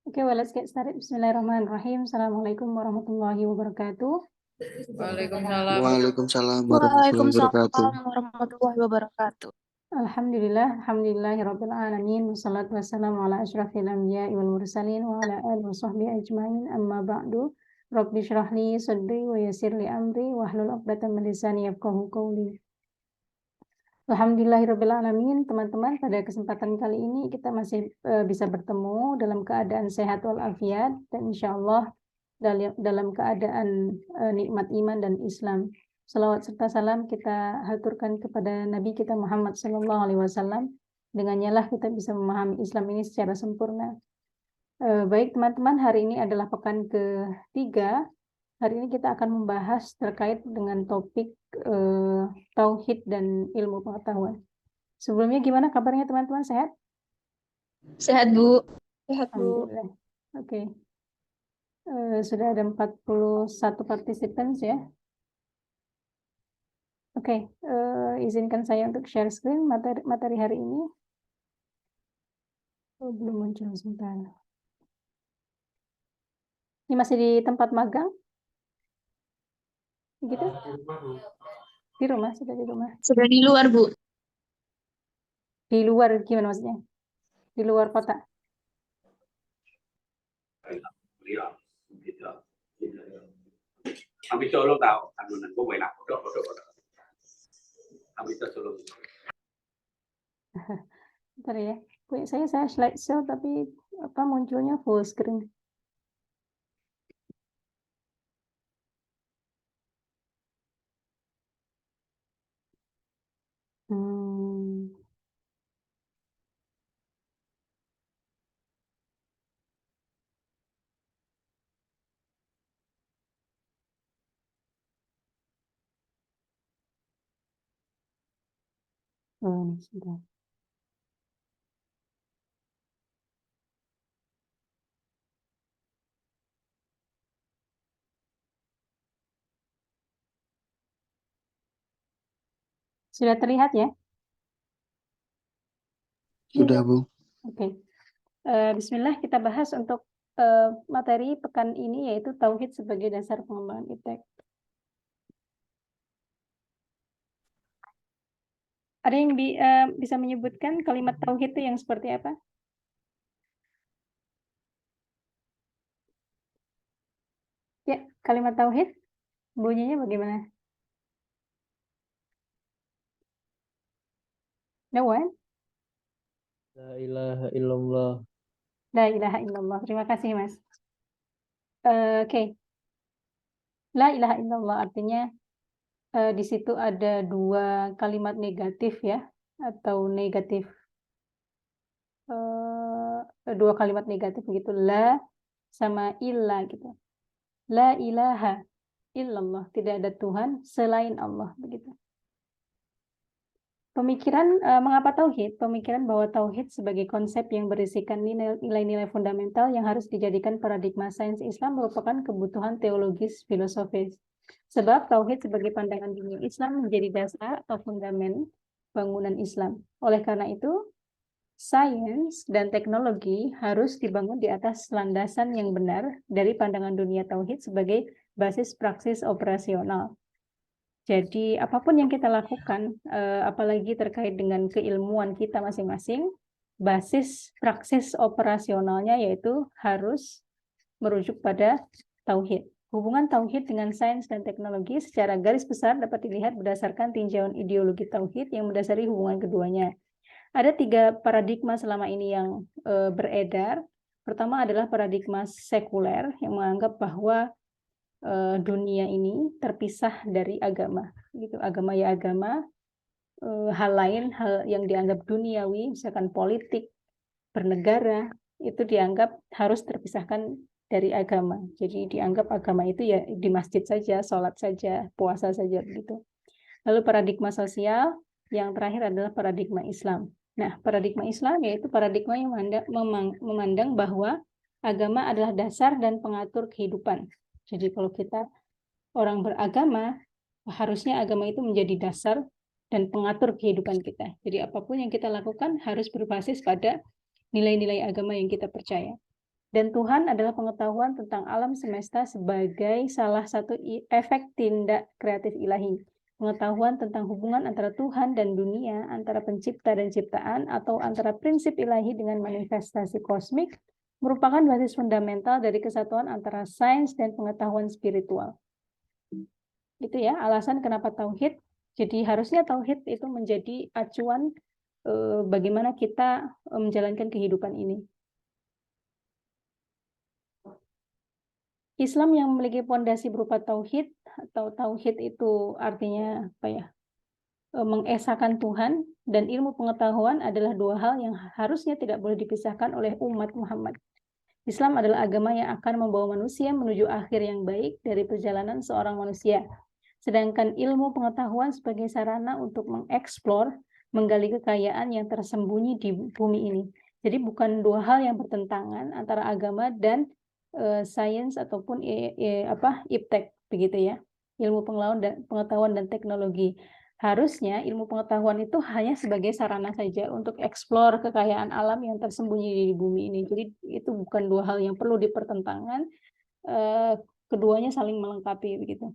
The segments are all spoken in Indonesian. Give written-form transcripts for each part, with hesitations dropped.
Okay, well, let's get started. Bismillahirrahmanirrahim. Assalamualaikum warahmatullahi wabarakatuh. Waalaikumsalam. Waalaikumsalam warahmatullahi wabarakatuh. Warahmatullahi wabarakatuh. Alhamdulillahirabbil alamin. Wassalatu wassalamu ala asyrafil anbiya'i wal mursalin wa ala alihi wa sahbihi ajmain. Amma ba'du. Rabbi shrah li sadri wa yassir li amri wahlul 'uqdatam min lisani yafqahu qawli. Alhamdulillahirabbil alamin. Teman-teman, pada kesempatan kali ini kita masih bisa bertemu dalam keadaan sehat walafiat dan insyaallah dalam keadaan nikmat iman dan Islam. Salawat serta salam kita haturkan kepada Nabi kita Muhammad SAW. Dengannya lah kita bisa memahami Islam ini secara sempurna. Baik teman-teman, hari ini adalah pekan ketiga. Hari ini kita akan membahas terkait dengan topik tauhid dan ilmu pengetahuan. Sebelumnya gimana kabarnya teman-teman, sehat? Sehat, Bu. Sehat, Bu. Alhamdulillah. Oke. Sudah ada 41 partisipan ya. Oke, izinkan saya untuk share screen materi hari ini. Oh, belum muncul sebentar. Ini masih di tempat magang? Gitu? Di rumah, sudah di rumah. Sudah di luar, Bu. Di luar gimana maksudnya? Di luar kota? Habis Solo tahu, anunan gue enak, udah. Habis Solo. Bentar ya. Punya saya slideshow tapi apa munculnya full screen. Oh, sudah. Sudah terlihat ya? Sudah, Bu. Oke. Bismillah, kita bahas untuk materi pekan ini yaitu tauhid sebagai dasar pengembangan iptek. Ada yang bisa menyebutkan kalimat tauhid itu yang seperti apa? Ya, kalimat tauhid bunyinya bagaimana? No one? La ilaha illallah. La ilaha illallah. Terima kasih, Mas. Oke. La ilaha illallah artinya di situ ada dua kalimat negatif ya, atau negatif dua kalimat negatif begitu, la sama illa gitu. La ilaha illallah, tidak ada Tuhan selain Allah begitu. Pemikiran mengapa tauhid? Pemikiran bahwa tauhid sebagai konsep yang berisikan nilai-nilai fundamental yang harus dijadikan paradigma sains Islam merupakan kebutuhan teologis filosofis. Sebab tauhid sebagai pandangan dunia Islam menjadi dasar atau fundament bangunan Islam. Oleh karena itu, sains dan teknologi harus dibangun di atas landasan yang benar dari pandangan dunia tauhid sebagai basis praksis operasional. Jadi apapun yang kita lakukan, apalagi terkait dengan keilmuan kita masing-masing, basis praksis operasionalnya yaitu harus merujuk pada tauhid. Hubungan tauhid dengan sains dan teknologi secara garis besar dapat dilihat berdasarkan tinjauan ideologi tauhid yang mendasari hubungan keduanya. Ada 3 paradigma selama ini yang beredar. Pertama adalah paradigma sekuler yang menganggap bahwa dunia ini terpisah dari agama. Gitu. Agama ya agama, hal lain, hal yang dianggap duniawi, misalkan politik, bernegara, itu dianggap harus terpisahkan dari agama. Jadi dianggap agama itu ya di masjid saja, sholat saja, puasa saja begitu. Lalu paradigma sosial, yang terakhir adalah paradigma Islam. Nah, paradigma Islam yaitu paradigma yang memandang bahwa agama adalah dasar dan pengatur kehidupan. Jadi kalau kita orang beragama, harusnya agama itu menjadi dasar dan pengatur kehidupan kita. Jadi apapun yang kita lakukan harus berbasis pada nilai-nilai agama yang kita percaya. Dan Tuhan adalah pengetahuan tentang alam semesta sebagai salah satu efek tindak kreatif ilahi. Pengetahuan tentang hubungan antara Tuhan dan dunia, antara pencipta dan ciptaan, atau antara prinsip ilahi dengan manifestasi kosmik, merupakan basis fundamental dari kesatuan antara sains dan pengetahuan spiritual. Itu ya, alasan kenapa tauhid. Jadi harusnya tauhid itu menjadi acuan bagaimana kita menjalankan kehidupan ini. Islam yang memiliki fondasi berupa tauhid, atau tauhid itu artinya apa ya? Mengesahkan Tuhan dan ilmu pengetahuan adalah dua hal yang harusnya tidak boleh dipisahkan oleh umat Muhammad. Islam adalah agama yang akan membawa manusia menuju akhir yang baik dari perjalanan seorang manusia. Sedangkan ilmu pengetahuan sebagai sarana untuk mengeksplor, menggali kekayaan yang tersembunyi di bumi ini. Jadi bukan dua hal yang bertentangan antara agama dan sains ataupun iptek begitu ya, ilmu pengetahuan dan teknologi. Harusnya ilmu pengetahuan itu hanya sebagai sarana saja untuk eksplor kekayaan alam yang tersembunyi di bumi ini. Jadi itu bukan dua hal yang perlu dipertentangkan, keduanya saling melengkapi begitu.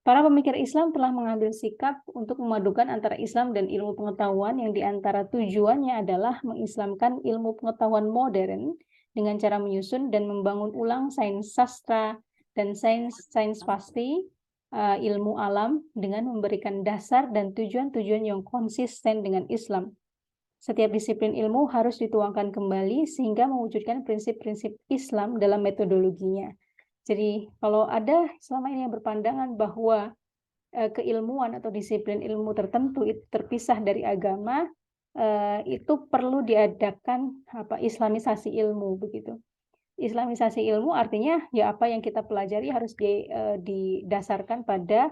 Para pemikir Islam telah mengambil sikap untuk memadukan antara Islam dan ilmu pengetahuan yang diantara tujuannya adalah mengislamkan ilmu pengetahuan modern dengan cara menyusun dan membangun ulang sains sastra dan sains pasti, ilmu alam dengan memberikan dasar dan tujuan-tujuan yang konsisten dengan Islam. Setiap disiplin ilmu harus dituangkan kembali sehingga mewujudkan prinsip-prinsip Islam dalam metodologinya. Jadi kalau ada selama ini yang berpandangan bahwa keilmuan atau disiplin ilmu tertentu itu terpisah dari agama, itu perlu diadakan islamisasi ilmu begitu. Islamisasi ilmu artinya ya apa yang kita pelajari harus didasarkan pada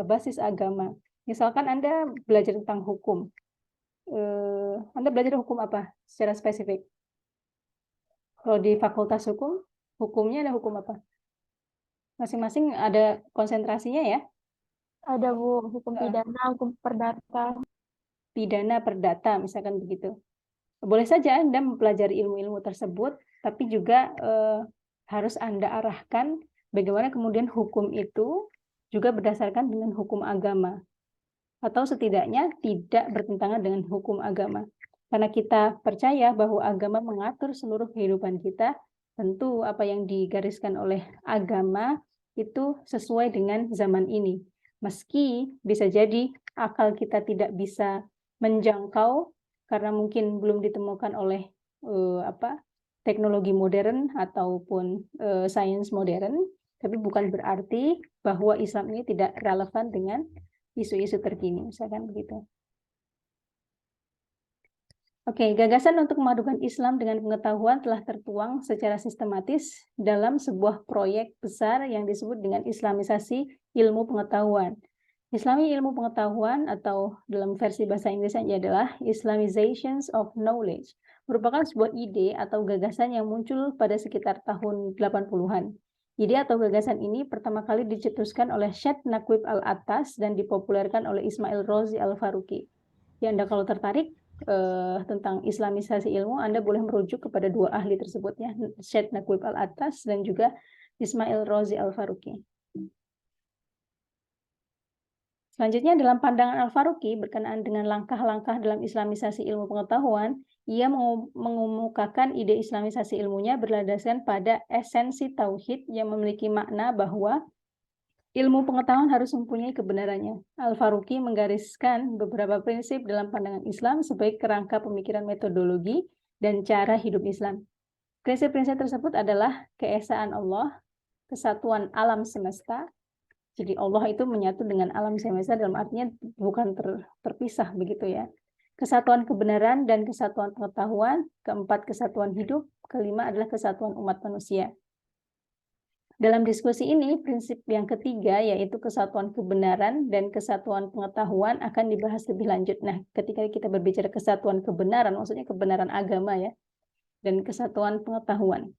basis agama. Misalkan Anda belajar tentang hukum, Anda belajar hukum apa secara spesifik? Kalau di Fakultas Hukum, hukumnya ada hukum apa? Masing-masing ada konsentrasinya ya? Ada Bu, hukum pidana, hukum perdata. Pidana perdata, misalkan begitu. Boleh saja Anda mempelajari ilmu-ilmu tersebut, tapi juga harus Anda arahkan bagaimana kemudian hukum itu juga berdasarkan dengan hukum agama. Atau setidaknya tidak bertentangan dengan hukum agama. Karena kita percaya bahwa agama mengatur seluruh kehidupan kita, tentu apa yang digariskan oleh agama itu sesuai dengan zaman ini. Meski bisa jadi akal kita tidak bisa menjangkau karena mungkin belum ditemukan oleh teknologi modern ataupun sains modern, tapi bukan berarti bahwa Islam ini tidak relevan dengan isu-isu terkini, misalkan begitu. Oke, gagasan untuk memadukan Islam dengan pengetahuan telah tertuang secara sistematis dalam sebuah proyek besar yang disebut dengan Islamisasi ilmu pengetahuan. Islami ilmu pengetahuan atau dalam versi bahasa Inggrisnya adalah Islamizations of Knowledge, merupakan sebuah ide atau gagasan yang muncul pada sekitar tahun 80-an. Ide atau gagasan ini pertama kali dicetuskan oleh Syed Naqib Al-Attas dan dipopulerkan oleh Ismail Razi Al-Faruqi. Ya, Anda kalau tertarik tentang islamisasi ilmu, Anda boleh merujuk kepada dua ahli tersebut ya, Syed Naqib Al-Attas dan juga Ismail Razi Al-Faruqi. Selanjutnya dalam pandangan Al-Faruqi berkenaan dengan langkah-langkah dalam islamisasi ilmu pengetahuan, ia mengemukakan ide islamisasi ilmunya berdasarkan pada esensi tauhid yang memiliki makna bahwa ilmu pengetahuan harus mempunyai kebenarannya. Al-Faruqi menggariskan beberapa prinsip dalam pandangan Islam sebagai kerangka pemikiran metodologi dan cara hidup Islam. Prinsip-prinsip tersebut adalah keesaan Allah, kesatuan alam semesta. Jadi Allah itu menyatu dengan alam semesta dalam artinya bukan terpisah begitu ya. Kesatuan kebenaran dan kesatuan pengetahuan. Keempat, kesatuan hidup. Kelima adalah kesatuan umat manusia. Dalam diskusi ini, prinsip yang ketiga yaitu kesatuan kebenaran dan kesatuan pengetahuan akan dibahas lebih lanjut. Nah, ketika kita berbicara kesatuan kebenaran, maksudnya kebenaran agama ya, dan kesatuan pengetahuan.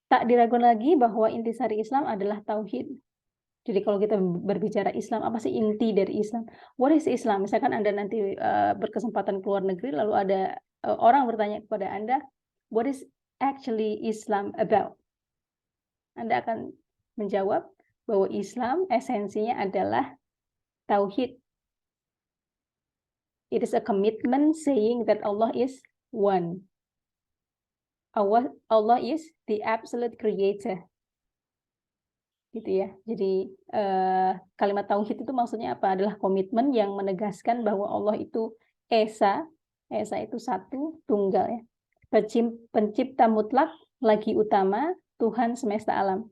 Tak diragukan lagi bahwa intisari Islam adalah tauhid. Jadi kalau kita berbicara Islam, apa sih inti dari Islam? What is Islam? Misalkan Anda nanti berkesempatan keluar negeri, lalu ada orang bertanya kepada Anda, what is actually Islam about? Anda akan menjawab bahwa Islam esensinya adalah tauhid. It is a commitment saying that Allah is one. Allah is the absolute creator. Gitu ya. Jadi kalimat tauhid itu maksudnya apa? Adalah komitmen yang menegaskan bahwa Allah itu esa itu satu, tunggal ya. Pencipta mutlak, lagi utama, Tuhan semesta alam.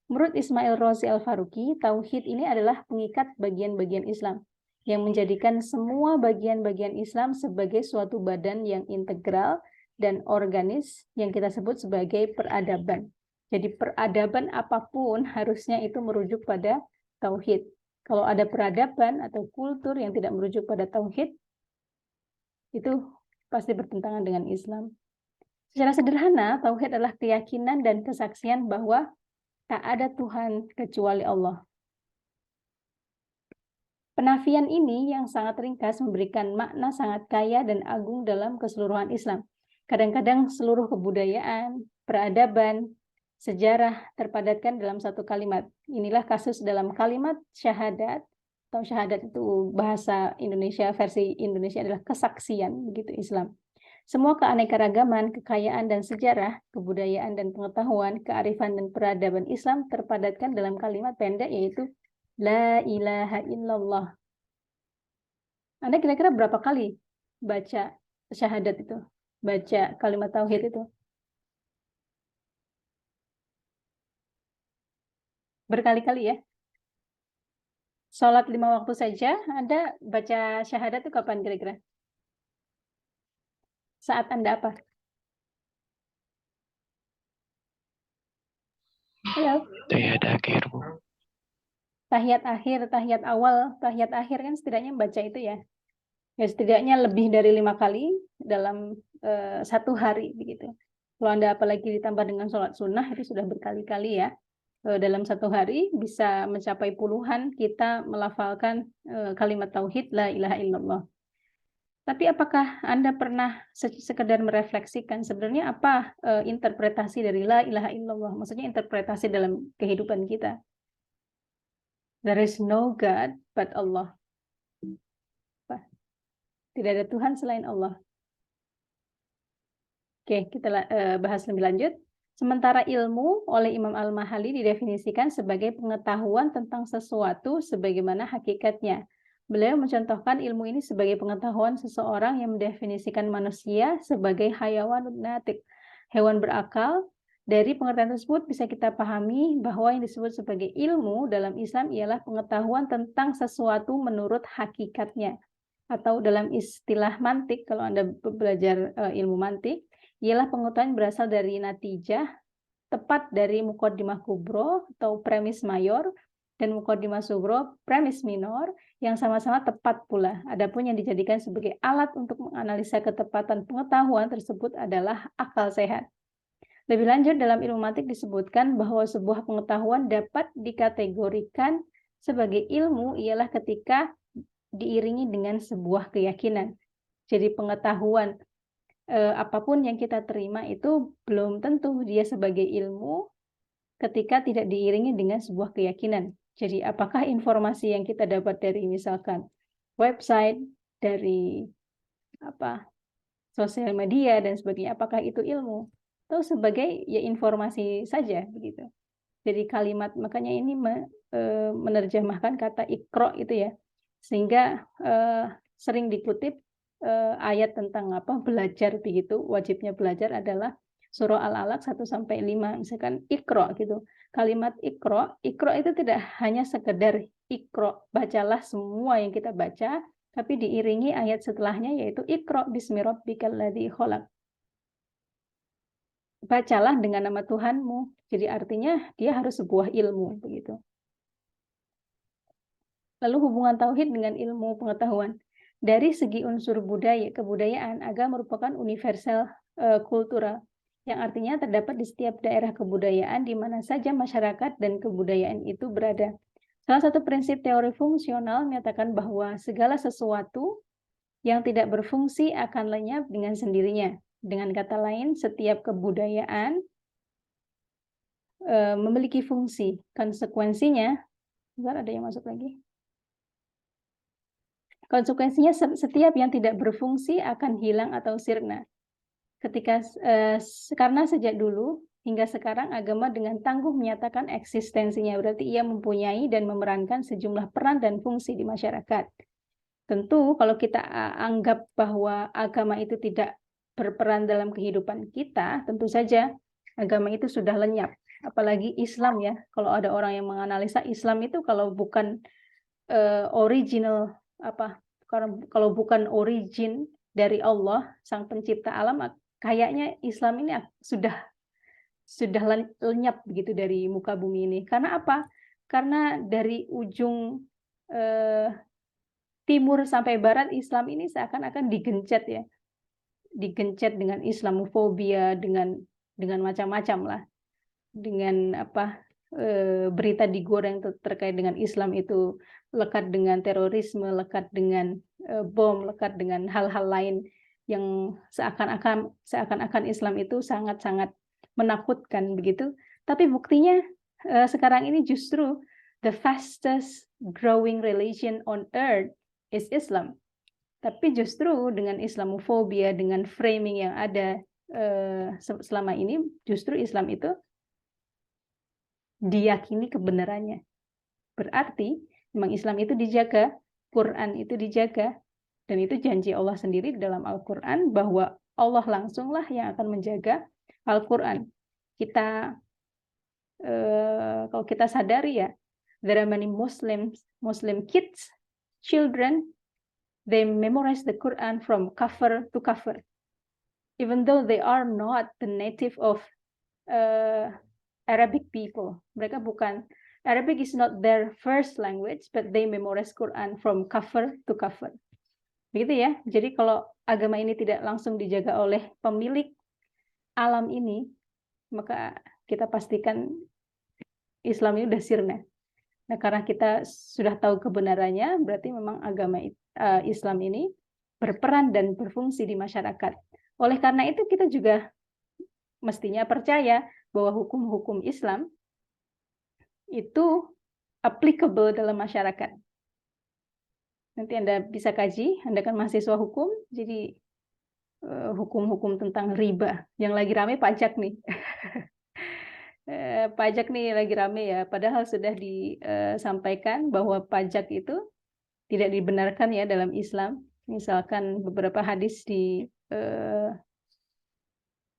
Menurut Ismail Razi Al-Faruqi, tauhid ini adalah pengikat bagian-bagian Islam yang menjadikan semua bagian-bagian Islam sebagai suatu badan yang integral dan organis yang kita sebut sebagai peradaban. Jadi peradaban apapun harusnya itu merujuk pada tauhid. Kalau ada peradaban atau kultur yang tidak merujuk pada tauhid, itu pasti bertentangan dengan Islam. Secara sederhana, tauhid adalah keyakinan dan kesaksian bahwa tak ada Tuhan kecuali Allah. Penafian ini yang sangat ringkas memberikan makna sangat kaya dan agung dalam keseluruhan Islam. Kadang-kadang seluruh kebudayaan, peradaban, sejarah terpadatkan dalam satu kalimat. Inilah kasus dalam kalimat syahadat, atau syahadat itu bahasa Indonesia, versi Indonesia adalah kesaksian, begitu Islam. Semua keanekaragaman, kekayaan dan sejarah, kebudayaan dan pengetahuan, kearifan dan peradaban Islam terpadatkan dalam kalimat pendek yaitu La ilaha illallah. Anda kira-kira berapa kali baca syahadat itu? Baca kalimat tauhid itu? Berkali-kali ya? Sholat 5 waktu saja, Anda baca syahadat itu kapan kira-kira? Saat Anda apa? Halo? Tahiyat akhir, Bu. Tahiyat akhir, tahiyat awal, tahiyat akhir kan setidaknya membaca itu ya. Ya setidaknya lebih dari 5 kali dalam 1 hari begitu. Kalau Anda apalagi ditambah dengan sholat sunnah itu sudah berkali-kali ya. Dalam 1 hari bisa mencapai puluhan kita melafalkan kalimat tauhid la ilaha illallah. Tapi apakah Anda pernah sekedar merefleksikan sebenarnya apa interpretasi dari la ilaha illallah? Maksudnya interpretasi dalam kehidupan kita. There is no God but Allah. Tidak ada Tuhan selain Allah. Oke, kita bahas lebih lanjut. Sementara ilmu oleh Imam Al-Mahali didefinisikan sebagai pengetahuan tentang sesuatu sebagaimana hakikatnya. Beliau mencontohkan ilmu ini sebagai pengetahuan seseorang yang mendefinisikan manusia sebagai hayawan natik, hewan berakal. Dari pengertian tersebut bisa kita pahami bahwa yang disebut sebagai ilmu dalam Islam ialah pengetahuan tentang sesuatu menurut hakikatnya. Atau dalam istilah mantik, kalau Anda belajar ilmu mantik, ialah pengetahuan berasal dari natijah, tepat dari muqaddimah kubro atau premis mayor, dan muqaddimah sugro, premis minor, yang sama-sama tepat pula. Adapun yang dijadikan sebagai alat untuk menganalisa ketepatan pengetahuan tersebut adalah akal sehat. Lebih lanjut, dalam ilmu mantik disebutkan bahwa sebuah pengetahuan dapat dikategorikan sebagai ilmu ialah ketika diiringi dengan sebuah keyakinan. Jadi pengetahuan apapun yang kita terima itu belum tentu dia sebagai ilmu ketika tidak diiringi dengan sebuah keyakinan. Jadi apakah informasi yang kita dapat dari misalkan website, dari sosial media dan sebagainya, apakah itu ilmu? Atau sebagai ya informasi saja begitu. Jadi kalimat, makanya ini menerjemahkan kata ikro itu ya. Sehingga sering dikutip ayat tentang belajar begitu, wajibnya belajar adalah surah Al-Alaq 1-5, misalkan ikro gitu. Kalimat ikro itu tidak hanya sekedar ikro, bacalah semua yang kita baca, tapi diiringi ayat setelahnya yaitu ikro bismi rabbikal ladzi khalaq. Bacalah dengan nama Tuhanmu. Jadi artinya dia harus sebuah ilmu begitu. Lalu hubungan tauhid dengan ilmu pengetahuan. Dari segi unsur kebudayaan, agama merupakan universal kultural, yang artinya terdapat di setiap daerah kebudayaan di mana saja masyarakat dan kebudayaan itu berada. Salah satu prinsip teori fungsional menyatakan bahwa segala sesuatu yang tidak berfungsi akan lenyap dengan sendirinya. Dengan kata lain, setiap kebudayaan memiliki fungsi. Konsekuensinya, bentar, ada yang masuk lagi. Konsekuensinya setiap yang tidak berfungsi akan hilang atau sirna. Karena sejak dulu hingga sekarang agama dengan tangguh menyatakan eksistensinya, berarti ia mempunyai dan memerankan sejumlah peran dan fungsi di masyarakat. Tentu kalau kita anggap bahwa agama itu tidak berperan dalam kehidupan kita, tentu saja agama itu sudah lenyap. Apalagi Islam ya, kalau ada orang yang menganalisa Islam itu kalau bukan original kalau bukan origin dari Allah sang pencipta alam, kayaknya Islam ini sudah lenyap begitu dari muka bumi ini. Karena apa? Karena dari ujung timur sampai barat Islam ini seakan-akan digencet ya, digencet dengan Islamofobia, dengan macam-macam lah, dengan berita digoreng terkait dengan Islam itu lekat dengan terorisme, lekat dengan bom, lekat dengan hal-hal lain yang seakan-akan Islam itu sangat-sangat menakutkan begitu. Tapi buktinya sekarang ini justru the fastest growing religion on earth is Islam. Tapi justru dengan Islamofobia, dengan framing yang ada selama ini, justru Islam itu diyakini kebenarannya. Berarti memang Islam itu dijaga, Quran itu dijaga, dan itu janji Allah sendiri dalam Al-Quran bahwa Allah langsunglah yang akan menjaga Al-Quran. Kita kalau kita sadari ya, there are many Muslim kids, children, they memorize the Quran from cover to cover, even though they are not the native of Arabic people. Mereka bukan, Arabic is not their first language, but they memorize Quran from cover to cover. Begitu ya. Jadi kalau agama ini tidak langsung dijaga oleh pemilik alam ini, maka kita pastikan Islam ini sudah sirna. Nah, karena kita sudah tahu kebenarannya, berarti memang agama Islam ini berperan dan berfungsi di masyarakat. Oleh karena itu kita juga mestinya percaya bahwa hukum-hukum Islam itu applicable dalam masyarakat. Nanti Anda bisa kaji, Anda kan mahasiswa hukum, jadi hukum-hukum tentang riba. Yang lagi rame pajak nih. Pajak nih lagi rame ya, padahal sudah disampaikan bahwa pajak itu tidak dibenarkan ya dalam Islam. Misalkan beberapa hadis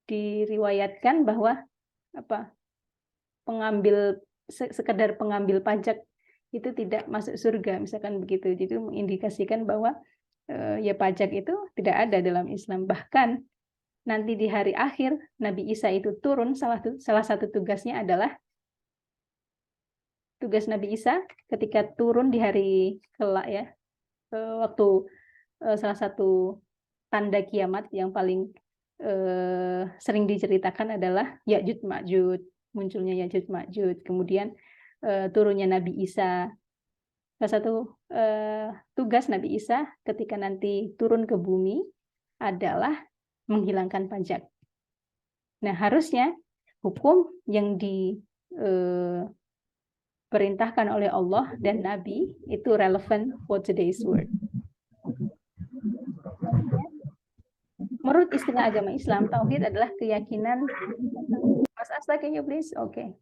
diriwayatkan bahwa sekedar pengambil pajak itu tidak masuk surga, misalkan begitu. Jadi mengindikasikan bahwa ya pajak itu tidak ada dalam Islam. Bahkan nanti di hari akhir Nabi Isa itu turun, salah satu tugasnya adalah tugas Nabi Isa ketika turun di hari kelak ya, waktu salah satu tanda kiamat yang paling sering diceritakan adalah Ya'juj Ma'juj, munculnya Ya'juj Ma'juj, kemudian turunnya Nabi Isa. Salah satu tugas Nabi Isa ketika nanti turun ke bumi adalah menghilangkan pajak. Nah, harusnya hukum yang diperintahkan oleh Allah dan Nabi itu relevan for today's world. Menurut istilah agama Islam, tauhid adalah keyakinan. Mas Asta, can you please? Oke.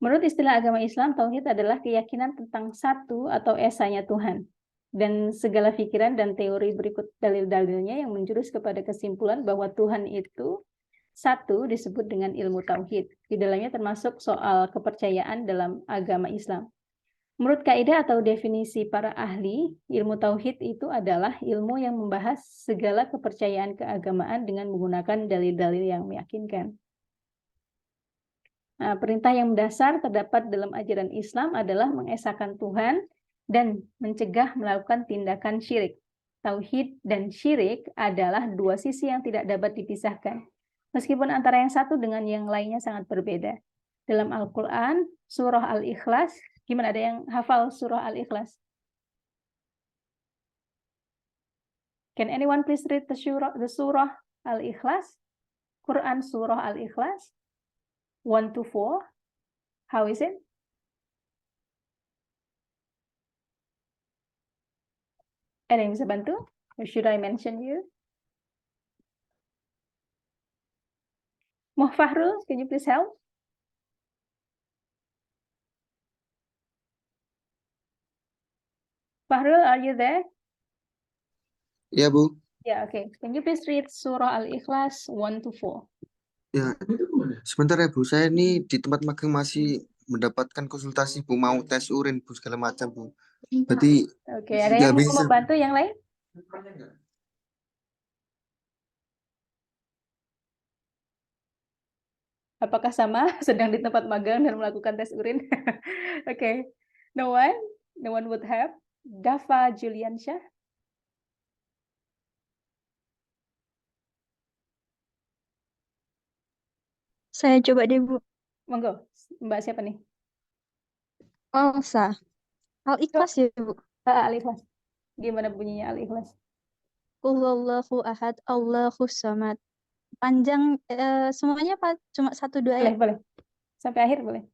Menurut istilah agama Islam, tauhid adalah keyakinan tentang satu atau esanya Tuhan. Dan segala pikiran dan teori berikut dalil-dalilnya yang menjurus kepada kesimpulan bahwa Tuhan itu satu disebut dengan ilmu tauhid. Di dalamnya termasuk soal kepercayaan dalam agama Islam. Menurut kaidah atau definisi para ahli, ilmu tauhid itu adalah ilmu yang membahas segala kepercayaan keagamaan dengan menggunakan dalil-dalil yang meyakinkan. Nah, perintah yang mendasar terdapat dalam ajaran Islam adalah mengesahkan Tuhan dan mencegah melakukan tindakan syirik. Tauhid dan syirik adalah dua sisi yang tidak dapat dipisahkan, meskipun antara yang satu dengan yang lainnya sangat berbeda. Dalam Al-Quran, surah Al-Ikhlas, gimana, ada yang hafal surah Al-Ikhlas? Can anyone please read the surah Al-Ikhlas? Quran surah Al-Ikhlas 1 to 4. How is it? Ada yang bisa bantu? Or should I mention you? Fahrul, can you please help? Fahrul, are you there? Ya, Bu. Yeah, okay. Can you please read surah Al-Ikhlas 1 to 4? Ya, sebentar ya, Bu. Saya ini di tempat magang masih mendapatkan konsultasi, Bu. Mau tes urin, Bu, segala macam, Bu. Berarti Oke, ada nggak yang mau bisa. membantu yang lain? Apakah sama sedang di tempat magang dan melakukan tes urin? Oke. No one? No one would help? Dafa Juliansyah? Saya coba deh, Bu. Monggo. Mbak siapa nih? Elsa. Al-Ikhlas ya, Bu. Al-Ikhlas. Gimana bunyinya Al-Ikhlas? Qul huwallahu ahad, Allahus samad. Panjang semuanya apa? Cuma 1-2 Boleh, ayat. boleh. Sampai akhir boleh.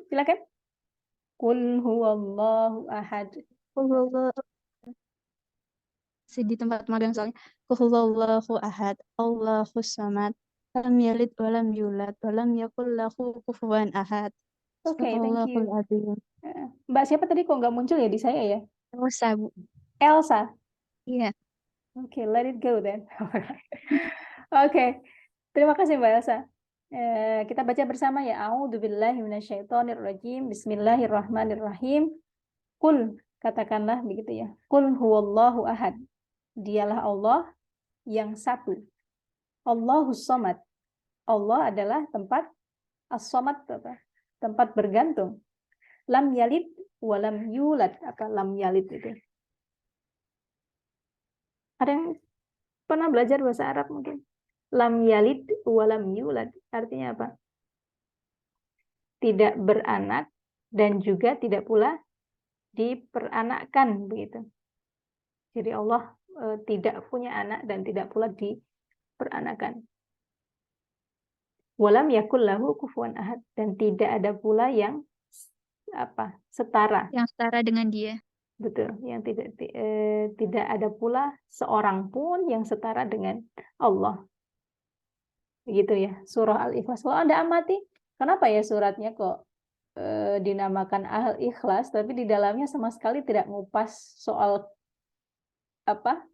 Silakan. Qul huwallahu ahad. Qul huwallahu di tempat magang soalnya. Qul huwallahu ahad, Allahus samad. Lam yalid wa lam yulad wa lam yakul lahu kufuwan ahad. Oke, thank you. Sadaqallahul azim. Mbak siapa tadi kok nggak muncul ya di saya ya? Elsa, Bu. Elsa. Iya. Oke, let it go then. Oke, terima kasih Mbak Elsa. Kita baca bersama ya. A'udzubillahi minasyaitonirrajim. Bismillahirrahmanirrahim. Qul, katakanlah begitu ya. Qul huwallahu ahad. Dialah Allah yang satu. Allahus samad. Allah adalah tempat as-samad, tempat bergantung. Lam yalid wa lam yulad. Apa lam yalid itu? Ada yang pernah belajar bahasa Arab mungkin? Lam yalid wa lam yulad. Artinya apa? Tidak beranak dan juga tidak pula diperanakkan begitu. Jadi Allah tidak punya anak dan tidak pula diperanakan. Walam yakul lahu kufuwan ahad, dan tidak ada pula yang setara. Yang setara dengan dia. Betul, yang tidak ada pula seorang pun yang setara dengan Allah. Begitu ya, surah Al-Ikhlas. Kalau Anda amati, kenapa ya suratnya kok dinamakan Al-Ikhlas, tapi di dalamnya sama sekali tidak ngupas soal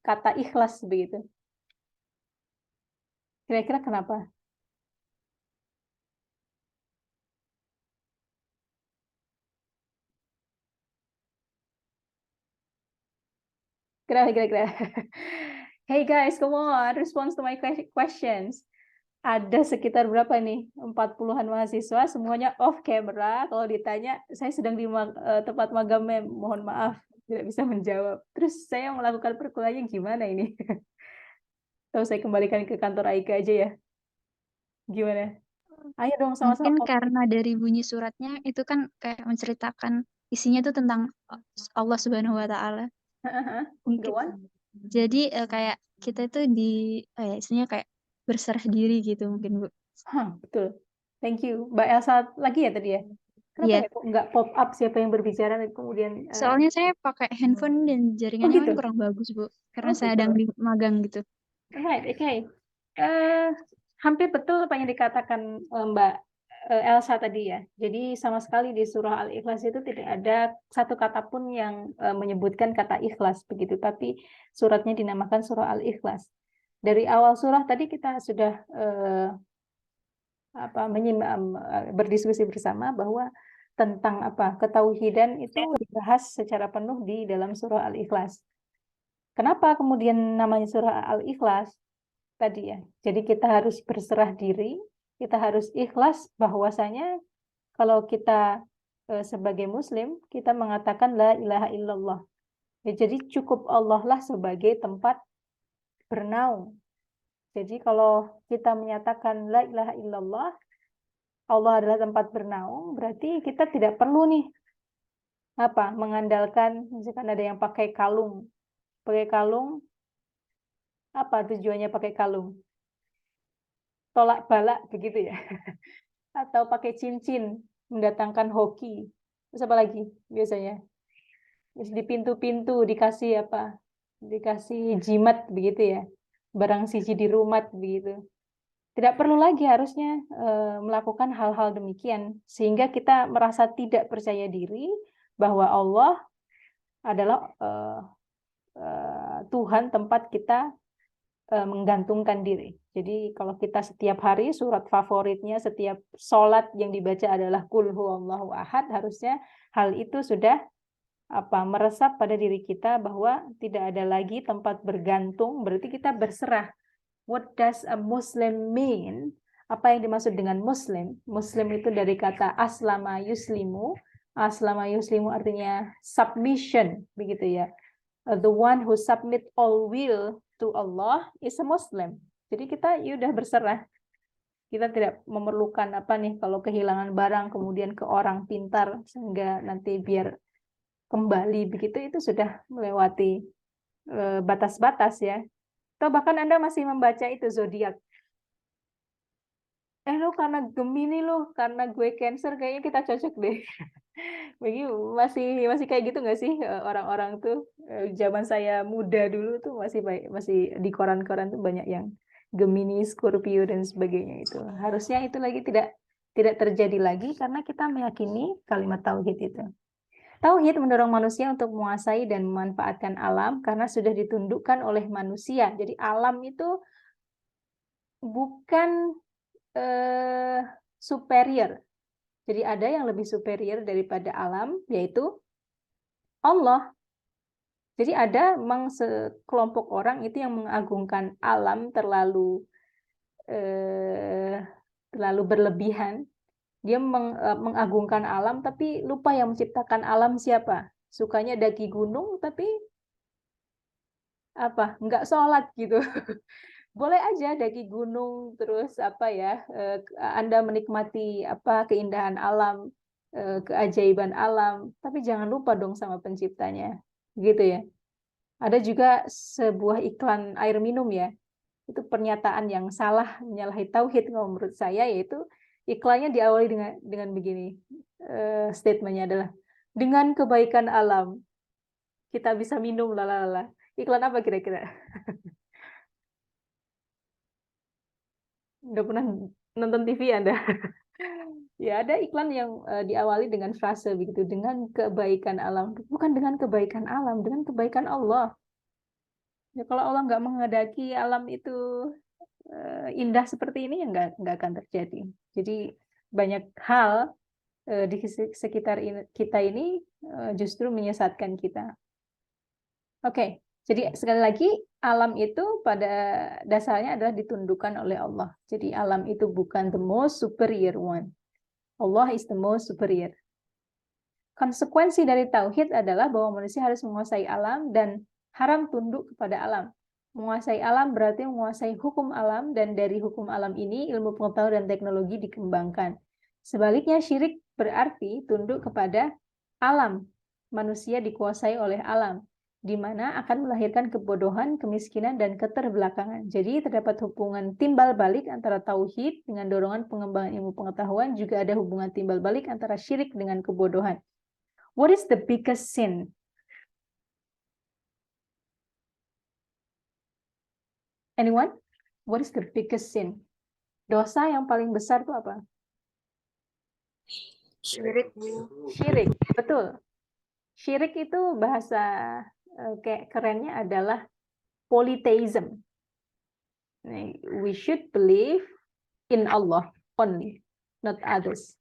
kata ikhlas begitu. Kira-kira kenapa? Kira-kira. Hey guys, come on, respond to my questions. Ada sekitar berapa nih? 40-an mahasiswa, semuanya off camera. Kalau ditanya, saya sedang di tempat magang, mohon maaf, tidak bisa menjawab. Terus saya melakukan perkuliahannya gimana ini? Atau saya kembalikan ke kantor Aika aja ya? Gimana? Ayo dong sama-sama. Mungkin karena dari bunyi suratnya itu kan kayak menceritakan isinya tuh tentang Allah Subhanahu wa Ta'ala. Mungkin. Go on. Jadi kayak kita itu istilahnya kayak berserah diri gitu mungkin, Bu. Betul. Thank you. Mbak Elsa lagi ya tadi ya? Kenapa Iya. ya kok nggak pop up siapa yang berbicara dan kemudian Soalnya saya pakai handphone dan jaringannya gitu? kan kurang bagus, Bu. Karena Oh, saya gitu. sedang di magang gitu. Right, okay. Hampir betul apa yang dikatakan Mbak Elsa tadi ya. Jadi sama sekali di surah Al-Ikhlas itu tidak ada satu kata pun yang menyebutkan kata ikhlas begitu, tapi suratnya dinamakan surah Al-Ikhlas. Dari awal surah tadi kita sudah berdiskusi bersama bahwa tentang ketauhidan itu dibahas secara penuh di dalam surah Al-Ikhlas. Kenapa kemudian namanya surah Al-Ikhlas tadi ya? Jadi kita harus berserah diri, kita harus ikhlas bahwasanya kalau kita sebagai muslim, kita mengatakan la ilaha illallah. Ya, jadi cukup Allah lah sebagai tempat bernaung. Jadi kalau kita menyatakan la ilaha illallah, Allah adalah tempat bernaung, berarti kita tidak perlu nih mengandalkan, misalkan ada yang pakai kalung. Pakai kalung, apa tujuannya pakai kalung? Tolak balak begitu ya. Atau pakai cincin, mendatangkan hoki. Terus apa lagi biasanya? Terus di pintu-pintu dikasih apa? Dikasih jimat begitu ya. Barang siji di rumah begitu. Tidak perlu lagi harusnya melakukan hal-hal demikian, sehingga kita merasa tidak percaya diri bahwa Allah adalah Tuhan tempat kita menggantungkan diri. Jadi kalau kita setiap hari surat favoritnya, setiap sholat yang dibaca adalah Qul huwallahu ahad, harusnya hal itu sudah meresap pada diri kita bahwa tidak ada lagi tempat bergantung, berarti kita berserah. What does a Muslim mean? Apa yang dimaksud dengan Muslim? Muslim itu dari kata aslama yuslimu. Aslama yuslimu artinya submission, begitu ya. The one who submit all will to Allah is a Muslim. Jadi kita udah berserah. Kita tidak memerlukan kalau kehilangan barang kemudian ke orang pintar sehingga nanti biar kembali begitu, itu sudah melewati batas-batas ya. Atau bahkan Anda masih membaca itu zodiak. Lo karena Gemini, lo karena gue Cancer, kayaknya kita cocok deh. Begitu masih kayak gitu nggak sih orang-orang tuh? Zaman saya muda dulu tuh masih di koran-koran tuh banyak yang Gemini, Scorpio dan sebagainya itu. Harusnya itu lagi tidak terjadi lagi karena kita meyakini kalimat tauhid itu. Tauhid mendorong manusia untuk menguasai dan memanfaatkan alam karena sudah ditundukkan oleh manusia. Jadi alam itu bukan superior. Jadi ada yang lebih superior daripada alam, yaitu Allah. Jadi ada memang sekelompok orang itu yang mengagungkan alam terlalu berlebihan. Dia mengagungkan alam tapi lupa yang menciptakan alam siapa. Sukanya daki gunung tapi nggak sholat gitu. Boleh aja daki gunung terus Anda menikmati keindahan alam, keajaiban alam, tapi jangan lupa dong sama penciptanya. Gitu ya. Ada juga sebuah iklan air minum ya. Itu pernyataan yang salah, menyalahi tauhid kalau menurut saya, yaitu iklannya diawali dengan begini. Statementnya adalah, dengan kebaikan alam kita bisa minum lalala. Iklan apa kira-kira? Udah pernah nonton TV Anda? Ya, ada iklan yang diawali dengan frase begitu, dengan kebaikan alam. Bukan dengan kebaikan alam, dengan kebaikan Allah. Ya, kalau Allah nggak menghendaki alam itu indah seperti ini, ya nggak akan terjadi. Jadi banyak hal di sekitar kita ini justru menyesatkan kita. Oke, jadi sekali lagi alam itu pada dasarnya adalah ditundukkan oleh Allah. Jadi alam itu bukan the most superior one. Allah is the most superior. Konsekuensi dari tauhid adalah bahwa manusia harus menguasai alam dan haram tunduk kepada alam. Menguasai alam berarti menguasai hukum alam, dan dari hukum alam ini ilmu pengetahuan dan teknologi dikembangkan. Sebaliknya syirik berarti tunduk kepada alam. Manusia dikuasai oleh alam, di mana akan melahirkan kebodohan, kemiskinan, dan keterbelakangan. Jadi terdapat hubungan timbal balik antara tauhid dengan dorongan pengembangan ilmu pengetahuan, juga ada hubungan timbal balik antara syirik dengan kebodohan. What is the biggest sin? Anyone? What is the biggest sin? Dosa yang paling besar itu apa? Syirik. Syirik, betul. Syirik itu bahasa kayak kerennya adalah polytheism. We should believe in Allah only, not others.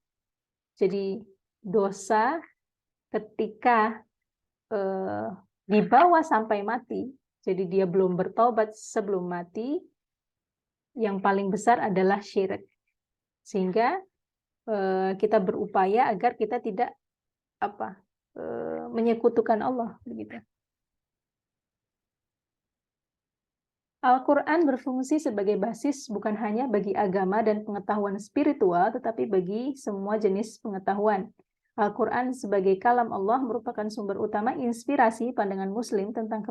Jadi dosa ketika dibawa sampai mati, jadi dia belum bertobat sebelum mati, yang paling besar adalah syirik. Sehingga kita berupaya agar kita tidak menyekutukan Allah begitu. Al-Quran berfungsi sebagai basis bukan hanya bagi agama dan pengetahuan spiritual, tetapi bagi semua jenis pengetahuan. Al-Quran sebagai kalam Allah merupakan sumber utama inspirasi pandangan Muslim tentang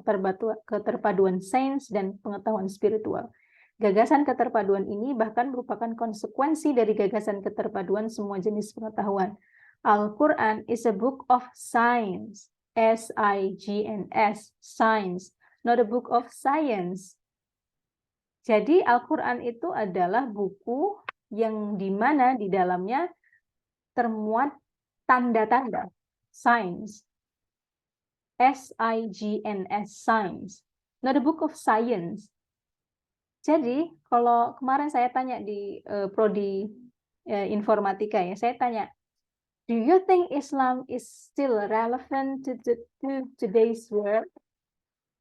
keterpaduan sains dan pengetahuan spiritual. Gagasan keterpaduan ini bahkan merupakan konsekuensi dari gagasan keterpaduan semua jenis pengetahuan. Al-Quran is a book of science, S-I-G-N-S, science, not a book of science. Jadi Al-Quran itu adalah buku yang dimana di dalamnya termuat tanda-tanda, science, S-I-G-N-S, science, not a book of science. Jadi kalau kemarin saya tanya di prodi informatika ya, saya tanya, do you think Islam is still relevant to today's world,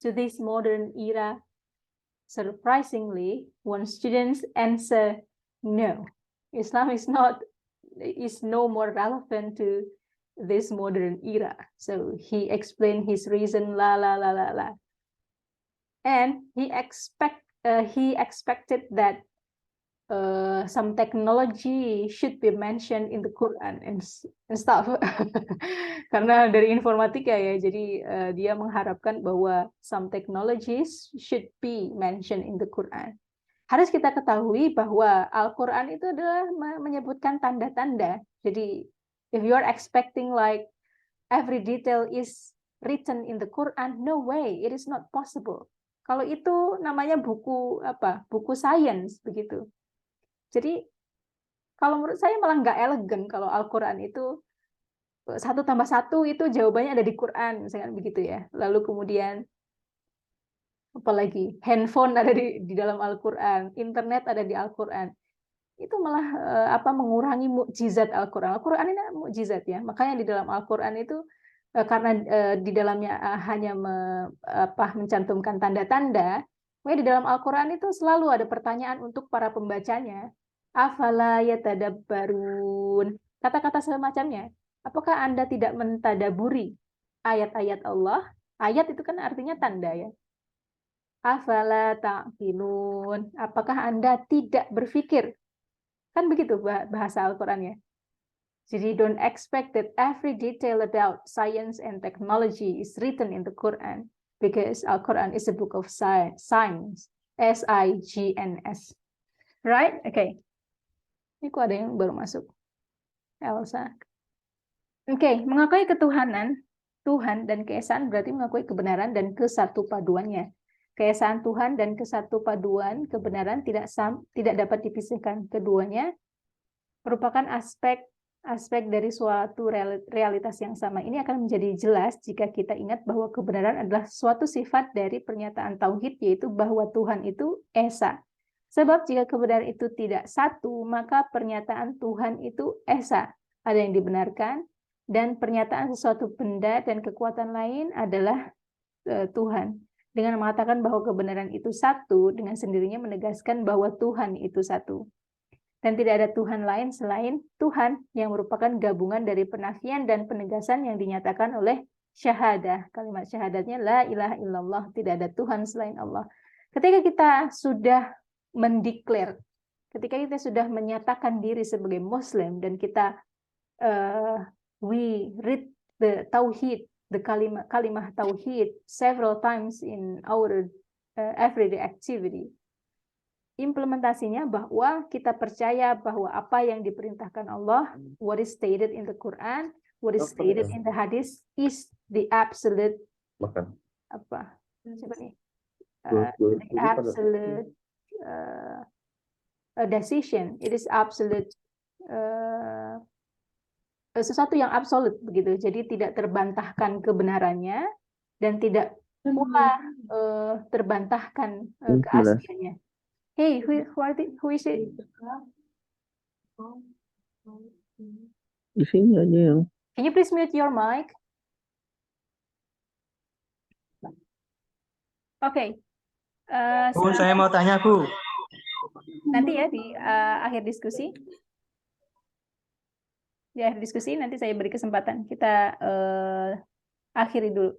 to this modern era? Surprisingly, one student's answer, no, Islam is no more relevant to this modern era. So he explained his reason, and he expected that some technology should be mentioned in the Quran and stuff. Karena dari informatika ya, jadi dia mengharapkan bahwa some technologies should be mentioned in the Quran. Harus kita ketahui bahwa Al-Quran itu adalah menyebutkan tanda-tanda. Jadi if you are expecting like every detail is written in the Quran, no way, it is not possible. Kalau itu namanya buku buku sains begitu. Jadi kalau menurut saya malah nggak elegan kalau Al-Quran itu 1 tambah 1 itu jawabannya ada di Quran, misalkan begitu ya. Lalu kemudian apalagi handphone ada di dalam Al-Quran, internet ada di Al-Quran. Itu malah mengurangi mukjizat Al-Quran. Al-Quran ini mukjizat ya. Makanya di dalam Al-Quran itu karena di dalamnya hanya mencantumkan tanda-tanda, makanya di dalam Al-Quran itu selalu ada pertanyaan untuk para pembacanya. Afala yatadabbarun. Kata-kata semacamnya. Apakah Anda tidak mentadaburi ayat-ayat Allah? Ayat itu kan artinya tanda ya. Afala ta'qilun. Apakah Anda tidak berpikir? Kan begitu bahasa Al-Quran ya. Jadi don't expect that every detail about science and technology is written in the Quran, because Al-Quran is a book of science, S-I-G-N-S. Right? Okay. Ini kok ada yang baru masuk? Elsa. Oke, mengakui ketuhanan, Tuhan dan keesaan berarti mengakui kebenaran dan kesatupaduannya. Keesaan Tuhan dan kesatupaduan kebenaran tidak dapat dipisahkan. Keduanya merupakan aspek dari suatu realitas yang sama. Ini akan menjadi jelas jika kita ingat bahwa kebenaran adalah suatu sifat dari pernyataan tauhid, yaitu bahwa Tuhan itu esa. Sebab jika kebenaran itu tidak satu, maka pernyataan Tuhan itu esa. Ada yang dibenarkan, dan pernyataan sesuatu benda dan kekuatan lain adalah Tuhan. Dengan mengatakan bahwa kebenaran itu satu, dengan sendirinya menegaskan bahwa Tuhan itu satu. Dan tidak ada Tuhan lain selain Tuhan, yang merupakan gabungan dari penafian dan penegasan yang dinyatakan oleh syahadah. Kalimat syahadatnya, la ilaha illallah, tidak ada Tuhan selain Allah. Ketika kita sudah mendeklar, ketika kita sudah menyatakan diri sebagai Muslim, dan kita we read the tauhid, the kalimah tauhid several times in our everyday activity, implementasinya bahwa kita percaya bahwa apa yang diperintahkan Allah, what is stated in the Quran, what is stated in the Hadith, is the absolute the absolute decision. It is absolute, sesuatu yang absolut begitu. Jadi tidak terbantahkan kebenarannya dan tidak pula terbantahkan keasliannya. Hey, who is it? Isinya aja yang. Can you please mute your mic? Oke. Bu, saya mau tanya, Bu. Nanti ya di akhir diskusi. Di akhir diskusi nanti saya beri kesempatan. Kita akhiri dulu.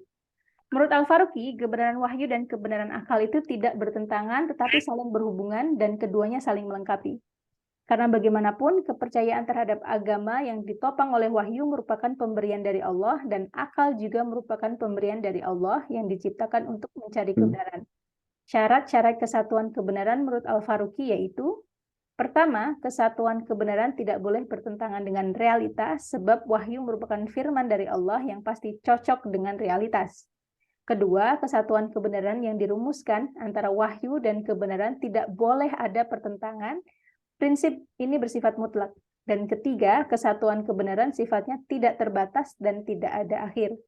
Menurut Al-Faruqi, kebenaran wahyu dan kebenaran akal itu tidak bertentangan, tetapi saling berhubungan dan keduanya saling melengkapi. Karena bagaimanapun, kepercayaan terhadap agama yang ditopang oleh wahyu merupakan pemberian dari Allah, dan akal juga merupakan pemberian dari Allah yang diciptakan untuk mencari kebenaran. Syarat-syarat kesatuan kebenaran menurut Al-Faruqi yaitu: pertama, kesatuan kebenaran tidak boleh bertentangan dengan realitas, sebab wahyu merupakan firman dari Allah yang pasti cocok dengan realitas. Kedua, kesatuan kebenaran yang dirumuskan antara wahyu dan kebenaran tidak boleh ada pertentangan. Prinsip ini bersifat mutlak. Dan ketiga, kesatuan kebenaran sifatnya tidak terbatas dan tidak ada akhir.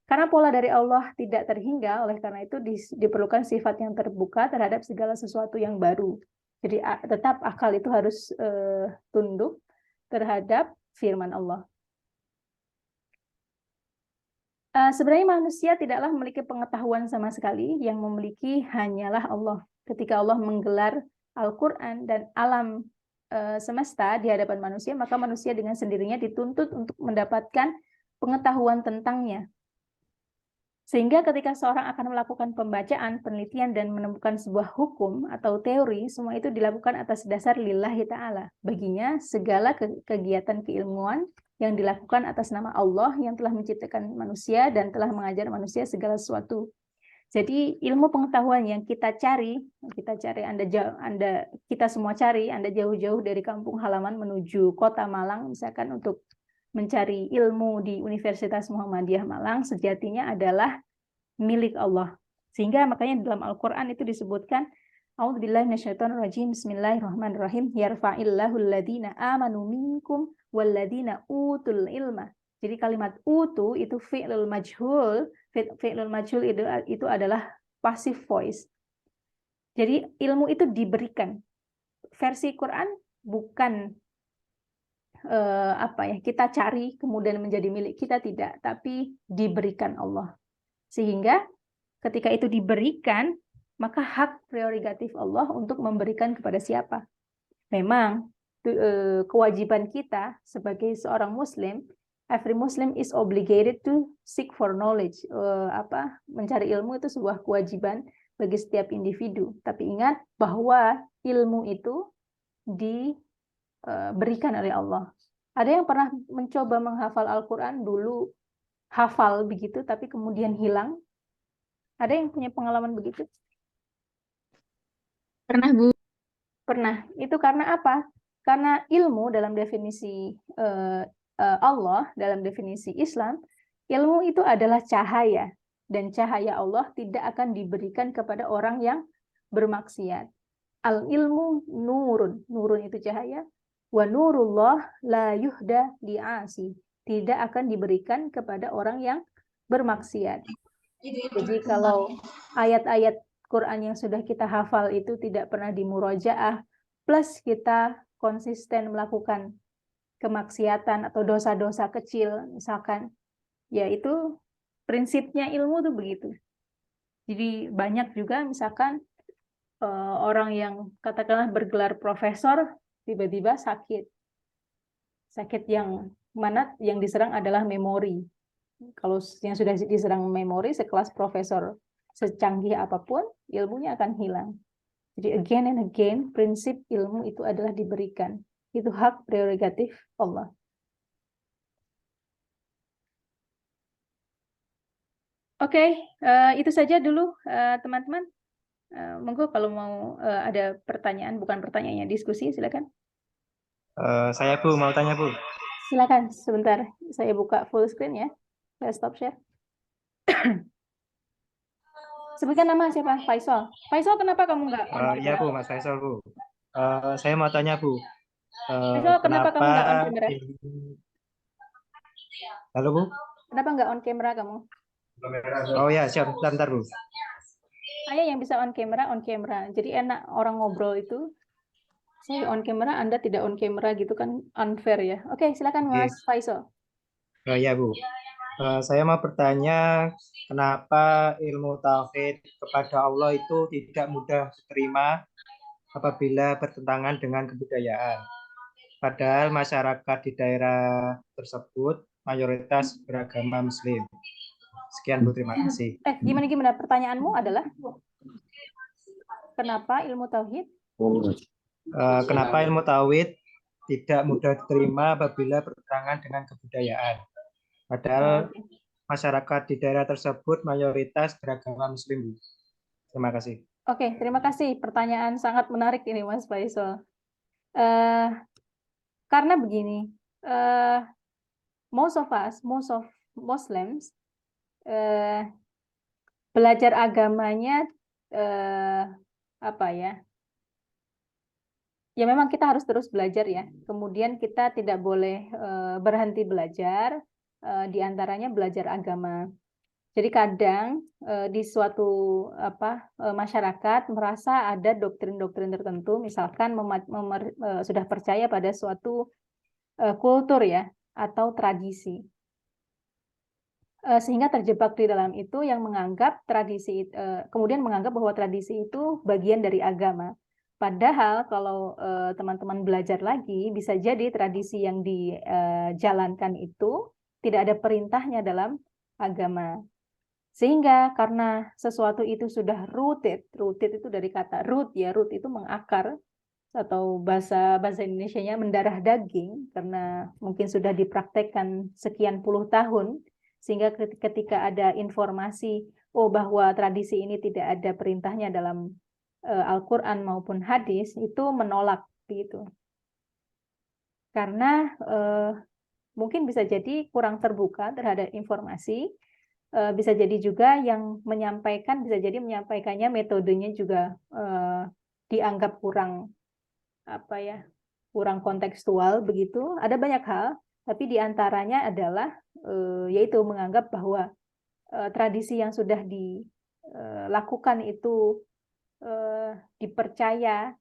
Karena pola dari Allah tidak terhingga, oleh karena itu diperlukan sifat yang terbuka terhadap segala sesuatu yang baru. Jadi tetap akal itu harus tunduk terhadap firman Allah. Sebenarnya manusia tidaklah memiliki pengetahuan sama sekali, yang memiliki hanyalah Allah. Ketika Allah menggelar Al-Quran dan alam semesta di hadapan manusia, maka manusia dengan sendirinya dituntut untuk mendapatkan pengetahuan tentangnya. Sehingga ketika seorang akan melakukan pembacaan, penelitian, dan menemukan sebuah hukum atau teori, semua itu dilakukan atas dasar lillahi ta'ala. Baginya, segala kegiatan keilmuan yang dilakukan atas nama Allah yang telah menciptakan manusia dan telah mengajar manusia segala sesuatu. Jadi ilmu pengetahuan yang kita cari, kita semua cari, Anda jauh-jauh dari kampung halaman menuju kota Malang, misalkan untuk mencari ilmu di Universitas Muhammadiyah Malang, sejatinya adalah milik Allah. Sehingga makanya dalam Al-Quran itu disebutkan, A'udzubillahi minasyaitonirrajim, Bismillahirrahmanirrahim, yarfa'illahu alladhina amanu minkum walladhina utul ilma. Jadi kalimat utu itu fi'lul majhul, fi'lul majhul itu adalah passive voice. Jadi ilmu itu diberikan. Versi Quran bukan kita cari kemudian menjadi milik kita, tidak, tapi diberikan Allah. Sehingga ketika itu diberikan, maka hak prerogatif Allah untuk memberikan kepada siapa. Memang kewajiban kita sebagai seorang Muslim, every Muslim is obligated to seek for knowledge. Mencari ilmu itu sebuah kewajiban bagi setiap individu. Tapi ingat bahwa ilmu itu diberikan oleh Allah. Ada yang pernah mencoba menghafal Al-Quran dulu, hafal begitu, tapi kemudian hilang? Ada yang punya pengalaman begitu? Pernah, Bu. Pernah. Itu karena apa? Karena ilmu dalam definisi Allah, dalam definisi Islam, ilmu itu adalah cahaya. Dan cahaya Allah tidak akan diberikan kepada orang yang bermaksiat. Al-ilmu nurun. Nurun itu cahaya. Wa nurullah la yuhda li'asi. Tidak akan diberikan kepada orang yang bermaksiat. Jadi kalau ayat-ayat Quran yang sudah kita hafal itu tidak pernah dimurojaah, plus kita konsisten melakukan kemaksiatan atau dosa-dosa kecil, misalkan, ya itu prinsipnya ilmu tuh begitu. Jadi banyak juga misalkan orang yang katakanlah bergelar profesor, tiba-tiba sakit yang mana yang diserang adalah memori. Kalau yang sudah diserang memori, sekelas profesor secanggih apapun, ilmunya akan hilang. Jadi again and again, prinsip ilmu itu adalah diberikan. Itu hak prerogatif Allah. Oke, itu saja dulu teman-teman. Monggo kalau mau ada pertanyaan, bukan pertanyaannya, diskusi, silakan. Saya Bu, mau tanya Bu. Silakan, sebentar. Saya buka full screen ya. Saya stop share. Sebutkan nama siapa? Faisal. Faisal, kenapa kamu nggak on camera? Iya Bu, Mas Faisal Bu. Saya mau tanya Bu. Faisal, kenapa kamu nggak on camera? Halo Bu. Kenapa nggak on camera kamu? Oh ya, siap. Bentar Bu. Saya yang bisa on camera. Jadi enak orang ngobrol itu. Saya on camera, Anda tidak on camera gitu kan unfair ya. Oke, silakan Mas Faisal. Oh iya Bu. Saya mau bertanya, kenapa ilmu tauhid kepada Allah itu tidak mudah diterima apabila bertentangan dengan kebudayaan. Padahal masyarakat di daerah tersebut mayoritas beragama Muslim. Sekian Bu, terima kasih. Gimana pertanyaanmu adalah kenapa ilmu tauhid? Kenapa ilmu tauhid tidak mudah diterima apabila bertentangan dengan kebudayaan? Padahal masyarakat di daerah tersebut mayoritas beragama Muslim, Bu. Terima kasih. Oke, terima kasih. Pertanyaan sangat menarik ini, Mas Faisal. Karena begini, most of Muslims belajar agamanya ya memang kita harus terus belajar ya. Kemudian kita tidak boleh berhenti belajar, di antaranya belajar agama. Jadi kadang di suatu masyarakat merasa ada doktrin-doktrin tertentu, misalkan sudah percaya pada suatu kultur ya atau tradisi, sehingga terjebak di dalam itu yang menganggap tradisi, kemudian menganggap bahwa tradisi itu bagian dari agama. Padahal kalau teman-teman belajar lagi, bisa jadi tradisi yang dijalankan itu tidak ada perintahnya dalam agama. Sehingga karena sesuatu itu sudah rooted itu dari kata root ya, root itu mengakar, atau bahasa Indonesianya mendarah daging, karena mungkin sudah dipraktekkan sekian puluh tahun, sehingga ketika ada informasi bahwa tradisi ini tidak ada perintahnya dalam Al-Quran maupun hadis, itu menolak gitu. Karena mungkin bisa jadi kurang terbuka terhadap informasi. Bisa jadi juga yang menyampaikan, bisa jadi menyampaikannya metodenya juga dianggap kurang kurang kontekstual begitu. Ada banyak hal, tapi diantaranya adalah yaitu menganggap bahwa tradisi yang sudah dilakukan itu dipercaya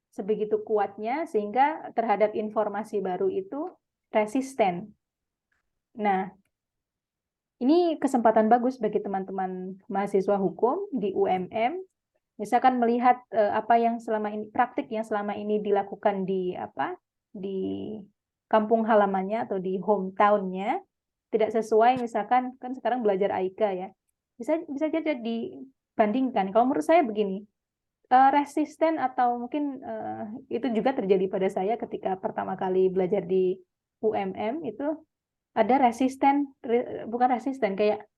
sebegitu kuatnya sehingga terhadap informasi baru itu resisten. Nah, ini kesempatan bagus bagi teman-teman mahasiswa hukum di UMM, misalkan melihat apa yang selama ini, praktik yang selama ini dilakukan di kampung halamannya atau di hometown-nya tidak sesuai, misalkan kan sekarang belajar AIKA ya, bisa jadi dibandingkan. Kalau menurut saya begini, resisten atau mungkin itu juga terjadi pada saya ketika pertama kali belajar di UMM itu. Ada bukan resisten, kayak,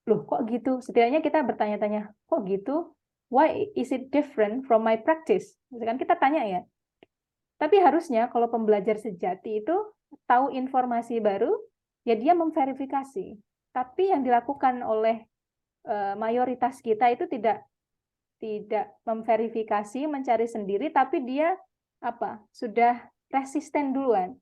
loh kok gitu? Setidaknya kita bertanya-tanya, kok gitu? Why is it different from my practice? Misalkan kita tanya ya. Tapi harusnya kalau pembelajar sejati itu tahu informasi baru, ya dia memverifikasi. Tapi yang dilakukan oleh mayoritas kita itu tidak memverifikasi, mencari sendiri, tapi dia sudah resisten duluan.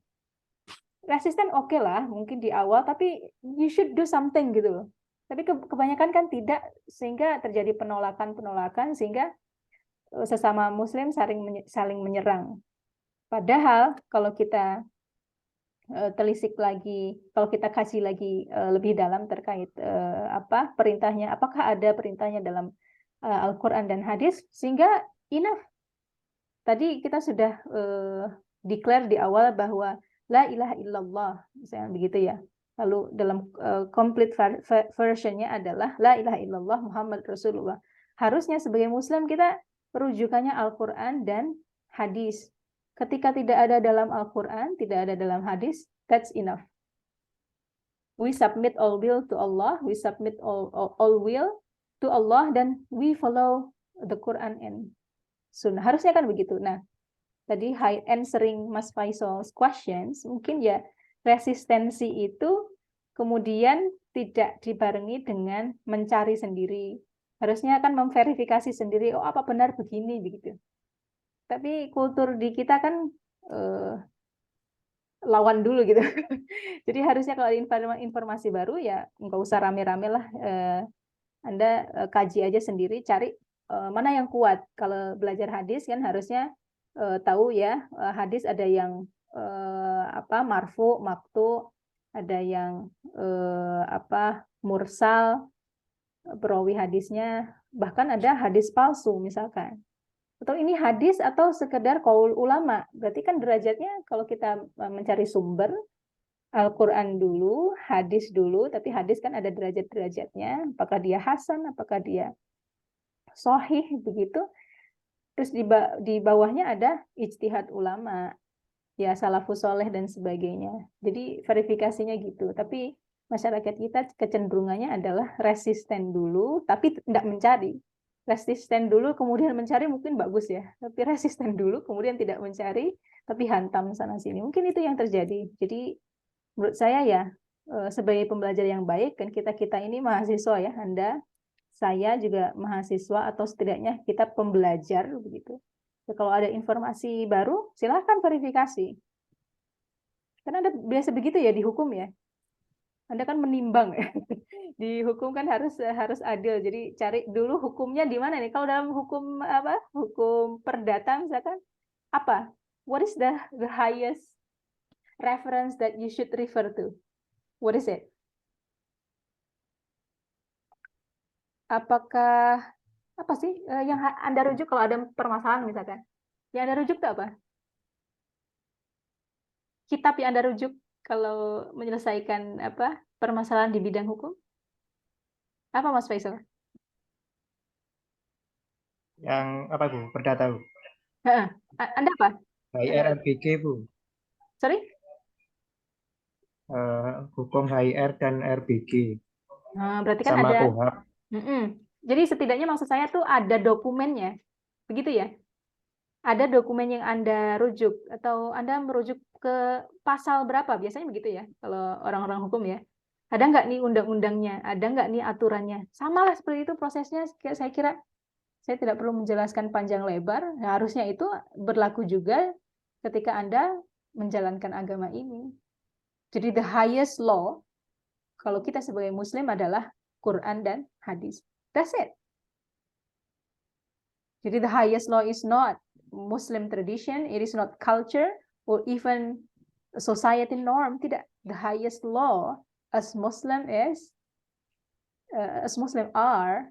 Resisten oke lah mungkin di awal, tapi you should do something gitu loh. Tapi kebanyakan kan tidak, sehingga terjadi penolakan, sehingga sesama Muslim saling menyerang. Padahal kalau kita telisik lagi, kalau kita kaji lagi lebih dalam terkait perintahnya, apakah ada perintahnya dalam Al-Quran dan hadis, sehingga enough. Tadi kita sudah declare di awal bahwa La ilaha illallah, misalnya begitu ya. Lalu dalam complete versionnya adalah La ilaha illallah Muhammad Rasulullah. Harusnya sebagai Muslim kita rujukannya Al-Quran dan hadis. Ketika tidak ada dalam Al-Quran, tidak ada dalam hadis, that's enough. We submit all will to Allah, we submit all will to Allah, dan we follow the Quran and Sunnah. Harusnya kan begitu. Nah, tadi answering Mas Faisal's questions, mungkin ya resistensi itu kemudian tidak dibarengi dengan mencari sendiri. Harusnya kan memverifikasi sendiri, apa benar begini begitu. Tapi kultur di kita kan lawan dulu gitu. Jadi harusnya kalau ada informasi baru ya nggak usah rame-rame lah. Anda kaji aja sendiri, cari mana yang kuat. Kalau belajar hadis kan harusnya tahu ya, hadis ada yang marfu, maktu, ada yang mursal, perawi hadisnya, bahkan ada hadis palsu misalkan. Atau ini hadis atau sekedar qaul ulama. Berarti kan derajatnya kalau kita mencari sumber Al-Quran dulu, hadis dulu, tapi hadis kan ada derajat-derajatnya, apakah dia hasan, apakah dia sahih, begitu. Terus di bawahnya ada ijtihad ulama, ya salafus soleh dan sebagainya. Jadi verifikasinya gitu. Tapi masyarakat kita kecenderungannya adalah resisten dulu, tapi tidak mencari. Resisten dulu, kemudian mencari mungkin bagus ya. Tapi resisten dulu, kemudian tidak mencari, tapi hantam sana-sini. Mungkin itu yang terjadi. Jadi menurut saya ya, sebagai pembelajar yang baik, kan kita ini mahasiswa ya, Anda, saya juga mahasiswa atau setidaknya kita pembelajar begitu. Ya, kalau ada informasi baru, silakan verifikasi. Karena ada biasa begitu ya di hukum ya. Anda kan menimbang ya. Di hukum kan harus adil. Jadi cari dulu hukumnya di mana nih. Kalau dalam hukum apa? Hukum perdata misalkan apa? What is the highest reference that you should refer to? What is it? Apakah apa sih yang Anda rujuk kalau ada permasalahan misalkan? Yang Anda rujuk itu apa? Kitab yang Anda rujuk kalau menyelesaikan apa permasalahan di bidang hukum? Apa Mas Faisal? Yang apa Bu? Perdata Bu. Anda apa? HIR-RBG Bu. Sorry? Hukum HIR dan RBG Nah, berarti kan sama ada. KUHP. Jadi setidaknya maksud saya tuh ada dokumennya, begitu ya? Ada dokumen yang Anda rujuk atau Anda merujuk ke pasal berapa? Biasanya begitu ya, kalau orang-orang hukum ya. Ada nggak nih undang-undangnya? Ada nggak nih aturannya? Sama lah seperti itu prosesnya. Saya kira saya tidak perlu menjelaskan panjang lebar. Nah, harusnya itu berlaku juga ketika Anda menjalankan agama ini. Jadi the highest law kalau kita sebagai Muslim adalah Quran dan hadis. That's it. Jadi the highest law is not Muslim tradition, it is not culture, or even society norm. Tidak. The highest law as Muslim are,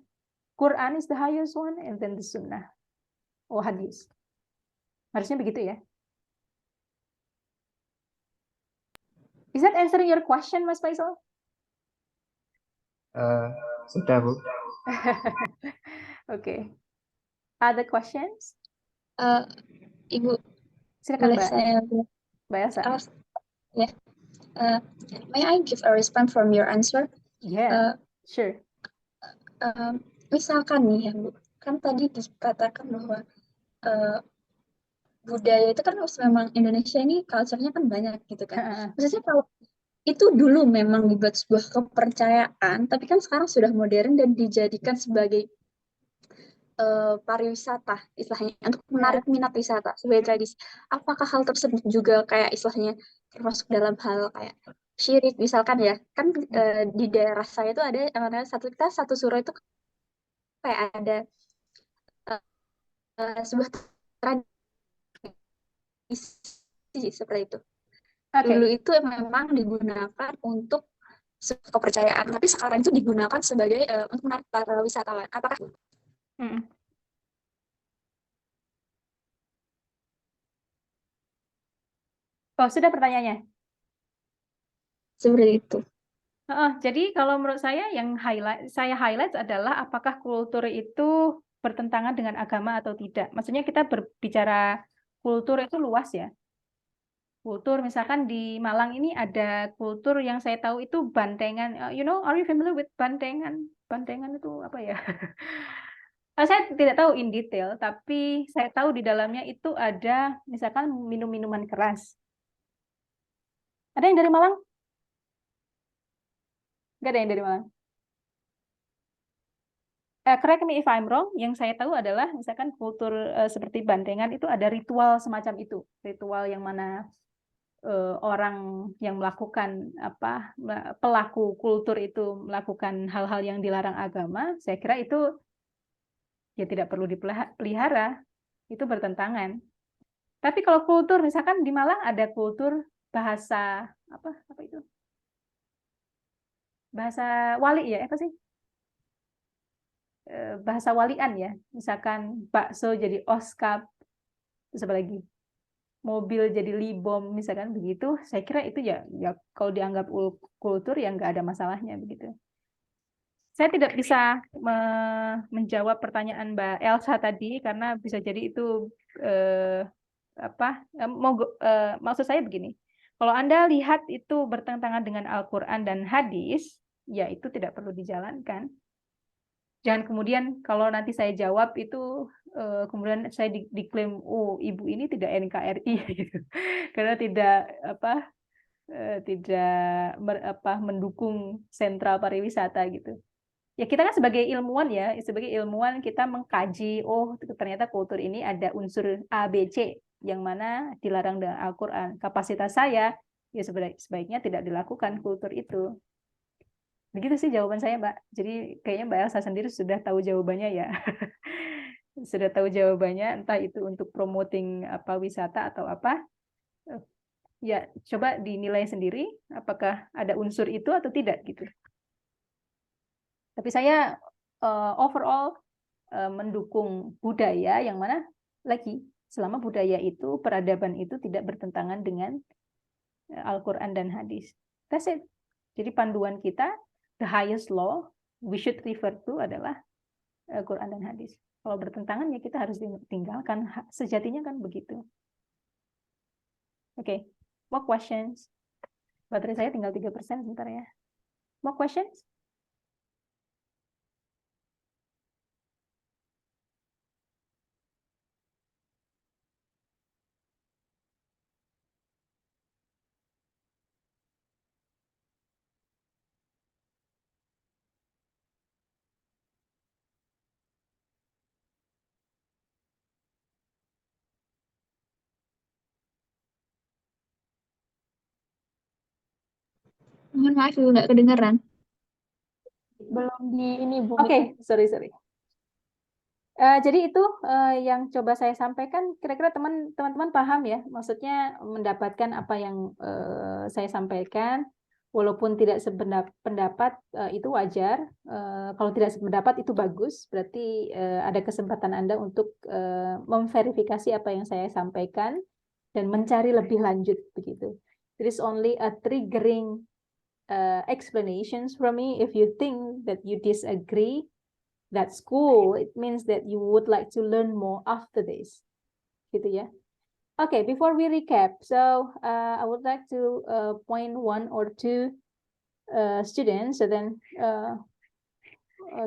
Quran is the highest one, and then the Sunnah or hadis. Harusnya begitu ya. Is that answering your question, Mas Faisal? Sudah Bu. Okay. Other questions? Ibu, Silakan boleh Mbak. saya Mbak Elsa. ask? Ya. May I give a response from your answer? Yeah, sure. Misalkan nih ya Bu, kan tadi dikatakan bahwa budaya itu kan memang Indonesia ini culture-nya kan banyak gitu kan. Maksudnya kalau itu dulu memang dibuat sebuah kepercayaan, tapi kan sekarang sudah modern dan dijadikan sebagai pariwisata, istilahnya untuk menarik minat wisata sebagai tradisi. Apakah hal tersebut juga kayak istilahnya termasuk dalam hal kayak syirik misalkan ya? Kan di daerah saya itu ada satu surau itu kayak ada sebuah tradisi seperti itu. Dulu itu memang digunakan untuk kepercayaan, tapi sekarang itu digunakan sebagai untuk menarik para wisatawan. Apakah? Oh, sudah pertanyaannya? Seperti itu. Jadi kalau menurut saya yang saya highlight adalah apakah kultur itu bertentangan dengan agama atau tidak. Maksudnya kita berbicara kultur itu luas ya. Kultur misalkan di Malang ini ada kultur yang saya tahu itu bantengan. Are you familiar with bantengan? Bantengan itu apa ya? Saya tidak tahu in detail, tapi saya tahu di dalamnya itu ada misalkan minum-minuman keras. Ada yang dari Malang? Nggak ada yang dari Malang? Correct me if I'm wrong, yang saya tahu adalah misalkan kultur seperti bantengan itu ada ritual semacam itu. Ritual yang mana orang yang melakukan pelaku kultur itu melakukan hal-hal yang dilarang agama, saya kira itu ya tidak perlu dipelihara, itu bertentangan. Tapi kalau kultur misalkan di Malang ada kultur bahasa apa itu? Bahasa wali ya, apa sih? Bahasa walian ya, misalkan bakso jadi oskap, terus apa lagi? mobil jadi libom misalkan begitu, saya kira itu ya kalau dianggap kultur ya nggak ada masalahnya begitu. Saya tidak bisa menjawab pertanyaan Mbak Elsa tadi karena bisa jadi itu maksud saya begini. Kalau Anda lihat itu bertentangan dengan Al-Quran dan hadis, ya itu tidak perlu dijalankan. Jangan kemudian kalau nanti saya jawab itu kemudian saya diklaim, oh ibu ini tidak NKRI gitu. Karena tidak mendukung sentral pariwisata gitu. Ya kita kan sebagai ilmuwan ya, sebagai ilmuwan kita mengkaji, oh ternyata kultur ini ada unsur A, B, C yang mana dilarang dengan Al-Quran. Kapasitas saya ya sebaiknya tidak dilakukan kultur itu. Begitu sih jawaban saya, Mbak. Jadi kayaknya Mbak Elsa sendiri sudah tahu jawabannya ya. Sudah tahu jawabannya, entah itu untuk promoting wisata atau apa. Ya coba dinilai sendiri apakah ada unsur itu atau tidak gitu. Tapi saya overall mendukung budaya yang mana lagi selama budaya itu, peradaban itu tidak bertentangan dengan Al-Quran dan hadis. That's it. Jadi panduan kita, the highest law we should refer to adalah Al-Quran dan hadis. Kalau bertentangan ya kita harus tinggalkan. Sejatinya kan begitu. Oke, more questions? Baterai saya tinggal 3% sebentar ya. More questions? Mohon maaf Ibu, nggak kedengeran. Belum di ini Bu. Oke, sorry. Jadi itu yang coba saya sampaikan, kira-kira teman-teman paham ya, maksudnya mendapatkan apa yang saya sampaikan, walaupun tidak sependapat itu wajar, kalau tidak sependapat itu bagus, berarti ada kesempatan Anda untuk memverifikasi apa yang saya sampaikan dan mencari lebih lanjut begitu. There is only a triggering explanations from me. If you think that you disagree, that's cool. It means that you would like to learn more after this, gitu ya. Okay, before we recap, so I would like to point one or two students. So then,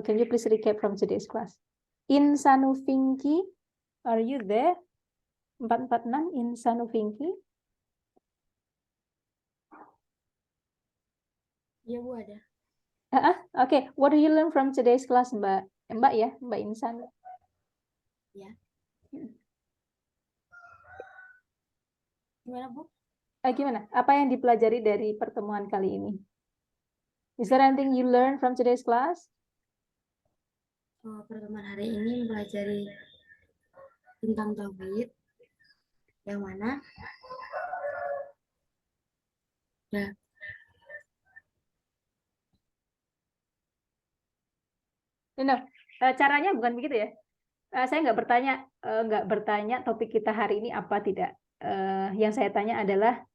can you please recap from today's class? Insanufinki, are you there? 446 Insanufinki. Iya Bu ada. Okay, what do you learn from today's class, Mbak? Mbak ya, Mbak Insan. Ya. Gimana Bu? Gimana? Apa yang dipelajari dari pertemuan kali ini? Is there anything you learn from today's class? Pertemuan hari ini mempelajari tentang tauhid, yang mana ya No, caranya bukan begitu ya. Saya nggak bertanya topik kita hari ini apa tidak. Yang saya tanya adalah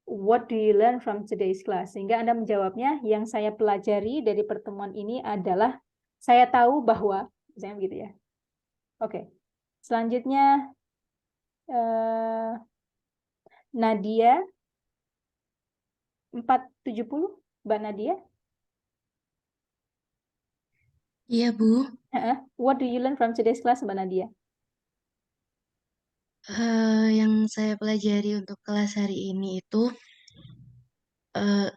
what do you learn from today's class? Sehingga Anda menjawabnya, yang saya pelajari dari pertemuan ini adalah saya tahu bahwa, misalnya begitu ya. Oke. Selanjutnya Nadia 470, Mbak Nadia. Iya Bu. What do you learn from today's class, Mbak Nadia? Yang saya pelajari untuk kelas hari ini itu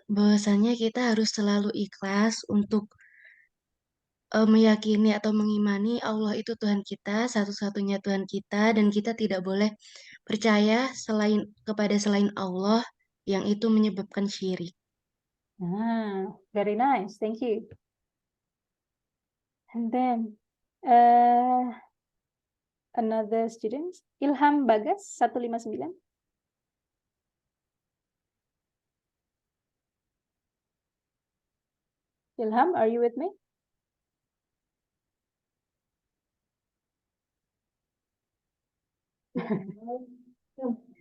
bahwasannya kita harus selalu ikhlas untuk meyakini atau mengimani Allah itu Tuhan kita, satu-satunya Tuhan kita, dan kita tidak boleh percaya kepada selain Allah yang itu menyebabkan syirik. Very nice, thank you. And then another student, Ilham Bagas 159. Ilham, are you with me?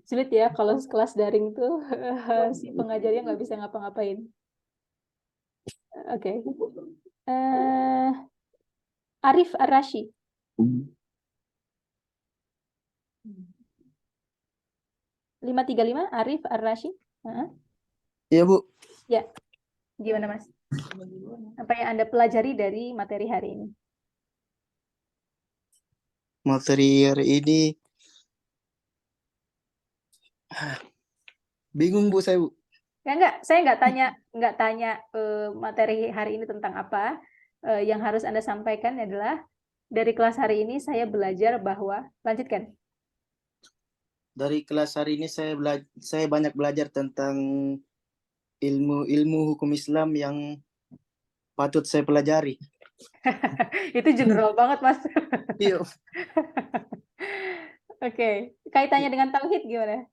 Sulit ya kalau kelas daring tuh si pengajarnya nggak bisa ngapa-ngapain. Oke. Eh, Arif Ar-Rashi. 535 Arif Ar-Rashi. Heeh. Iya, Bu. Ya, gimana Mas? Apa yang Anda pelajari dari materi hari ini? Materi hari ini bingung, Bu, saya, Bu. Ya enggak, saya nggak tanya materi hari ini tentang apa. Yang harus Anda sampaikan adalah dari kelas hari ini saya belajar bahwa, lanjutkan. Dari kelas hari ini saya banyak belajar tentang ilmu hukum Islam yang patut saya pelajari. Itu general banget, Mas. Iya. Oke, kaitannya dengan tauhid gimana?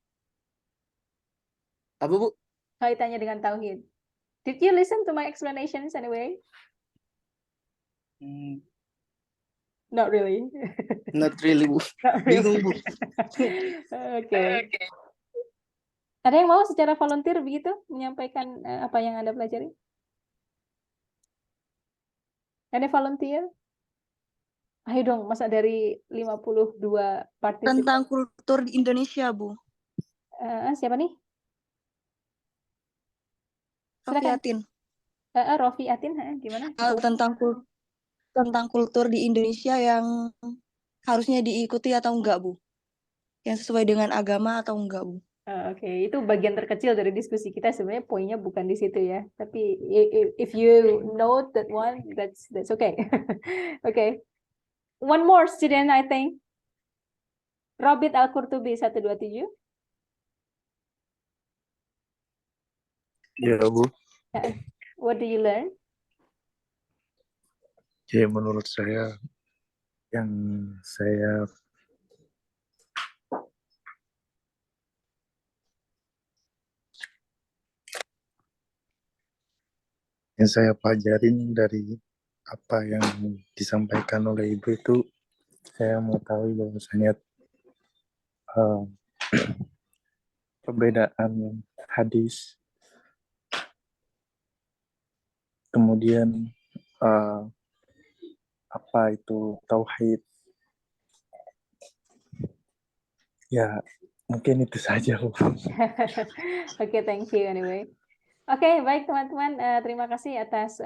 Apa, Bu? Kaitannya dengan tauhid. Did you listen to my explanations anyway? Not really. Not really, Bu. Not really. Bingung, Bu. Oke. Ada yang mau secara volunteer begitu menyampaikan apa yang Anda pelajari? Ada volunteer? Ayo dong, masa dari 52 partisipan. Tentang kultur di Indonesia, Bu. Siapa nih? Rofi Silakan. Atin. Rofi Atin, gimana? Tentang kultur di Indonesia yang harusnya diikuti atau enggak, Bu? Yang sesuai dengan agama atau enggak, Bu? Oke, itu bagian terkecil dari diskusi kita. Sebenarnya poinnya bukan di situ ya. Tapi if you note that one, that's okay. Okay. One more student, I think. Robit Al-Qurtubi 127. Ya, Bu. What do you learn? Ya, menurut saya yang saya pelajarin dari apa yang disampaikan oleh Ibu itu, saya mengetahui bahwasanya perbedaan hadis, kemudian apa itu tauhid. Ya, mungkin itu saja, Bu. Oke, thank you anyway. Oke, baik teman-teman, terima kasih atas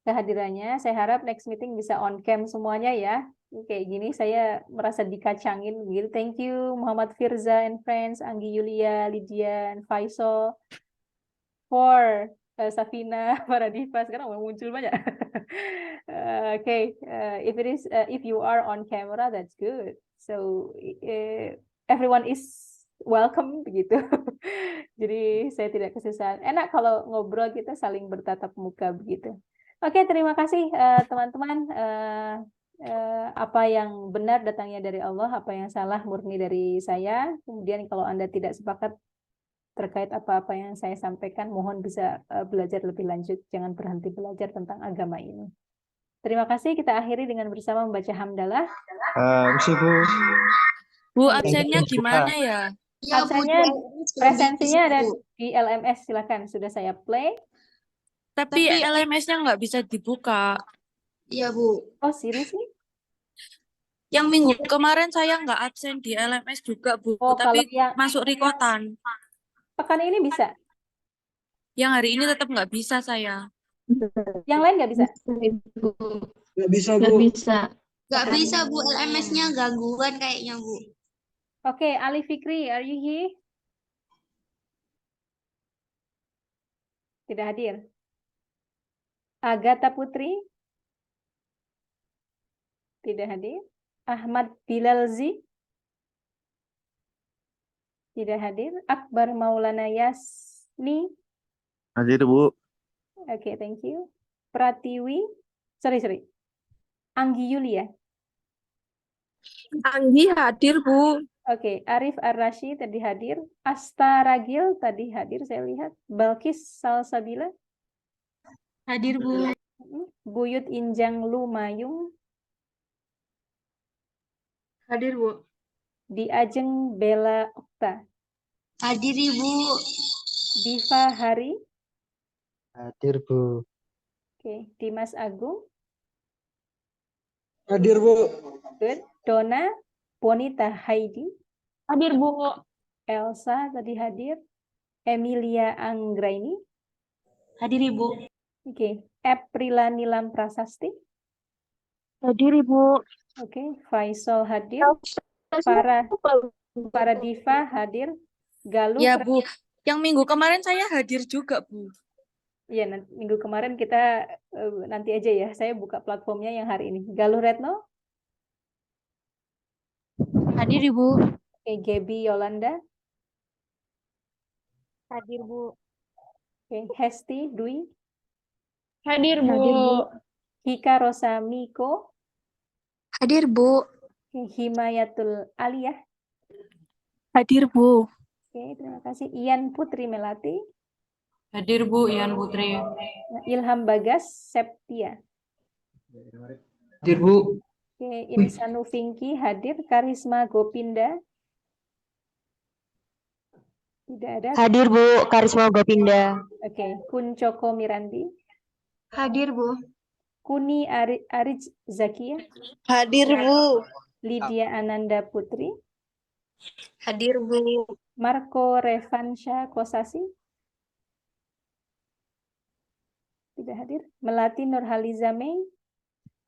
kehadirannya. Saya harap next meeting bisa on cam semuanya ya. Kayak gini saya merasa dikacangin gitu. Thank you Muhammad Firza and friends, Anggi Yulia, Lydia, and Faisal for Safina, para diva sekarang mau muncul banyak. Okay, if you are on camera, that's good. So everyone is welcome begitu. Jadi saya tidak kesusahan. Enak kalau ngobrol kita saling bertatap muka begitu. Oke, terima kasih teman-teman. Apa yang benar datangnya dari Allah, apa yang salah murni dari saya. Kemudian kalau Anda tidak sepakat terkait apa-apa yang saya sampaikan, mohon bisa belajar lebih lanjut. Jangan berhenti belajar tentang agama ini. Terima kasih. Kita akhiri dengan bersama membaca hamdalah. Bu. Bu, absennya gimana ya? Absennya, presensinya ada di LMS. Silakan, sudah saya play. Tapi LMS-nya nggak bisa dibuka. Iya, Bu. Oh, seriously? Yang minggu kemarin saya nggak absen di LMS juga, Bu. Oh, Tapi kalau yang masuk rekotan. pekan ini bisa? Yang hari ini tetap nggak bisa saya. Yang lain nggak bisa? Nggak bisa, Bu. Nggak bisa. Nggak bisa, Bu. LMS-nya gangguan kayaknya, Bu. Oke, Ali Fikri, are you here? Tidak hadir. Agatha Putri? Tidak hadir. Ahmad Bilalzi? Tidak hadir. Akbar Maulana Yasni? Hadir, Bu. Oke, thank you. Pratiwi? Sorry. Anggi Yulia? Anggi hadir, Bu. Oke, Arif Ar-Rashi tadi hadir. Asta Ragil tadi hadir, saya lihat. Balkis Salsabila? Hadir, Bu. Buyut Injang Lumayung? Hadir, Bu. Diajeng Bella Okta. Hadir Ibu. Diva Hari. Hadir, Bu. Oke, Dimas Agung. Hadir, Bu. Good. Dona Bonita Heidi. Hadir, Bu. Elsa tadi hadir. Emilia Anggraini. Hadir, Ibu. Oke, Aprila Nilam Prasasti. Hadir, Ibu. Oke, Faisal hadir. Para Diva hadir. Galuh. Ya, Bu. Yang minggu kemarin saya hadir juga, Bu. Iya, minggu kemarin kita nanti aja ya. Saya buka platformnya yang hari ini. Galuh Retno. Hadir, Ibu. Oke, Gaby Yolanda. Hadir, Bu. Oke, Hesti Dwi. Hadir, Hadir, Bu. Hika Rosa Miko. Hadir, Bu. Oke, Himayatul Aliyah. Hadir, Bu. Oke, terima kasih. Ian Putri Melati. Hadir, Bu. Ian Putri. Ilham Bagas Septia. Hadir, Bu. Oke, Insanu Finki hadir. Karisma Gopinda. Tidak ada. Hadir, Bu. Karisma Gopinda. Oke, Kuncoko Mirandi. Hadir, Bu. Kuni Arij Zakia. Hadir, Bu. Lydia Ananda Putri. Hadir, Bu. Marco Revansha Kosasi. Tidak hadir. Melati Nurhaliza Mei.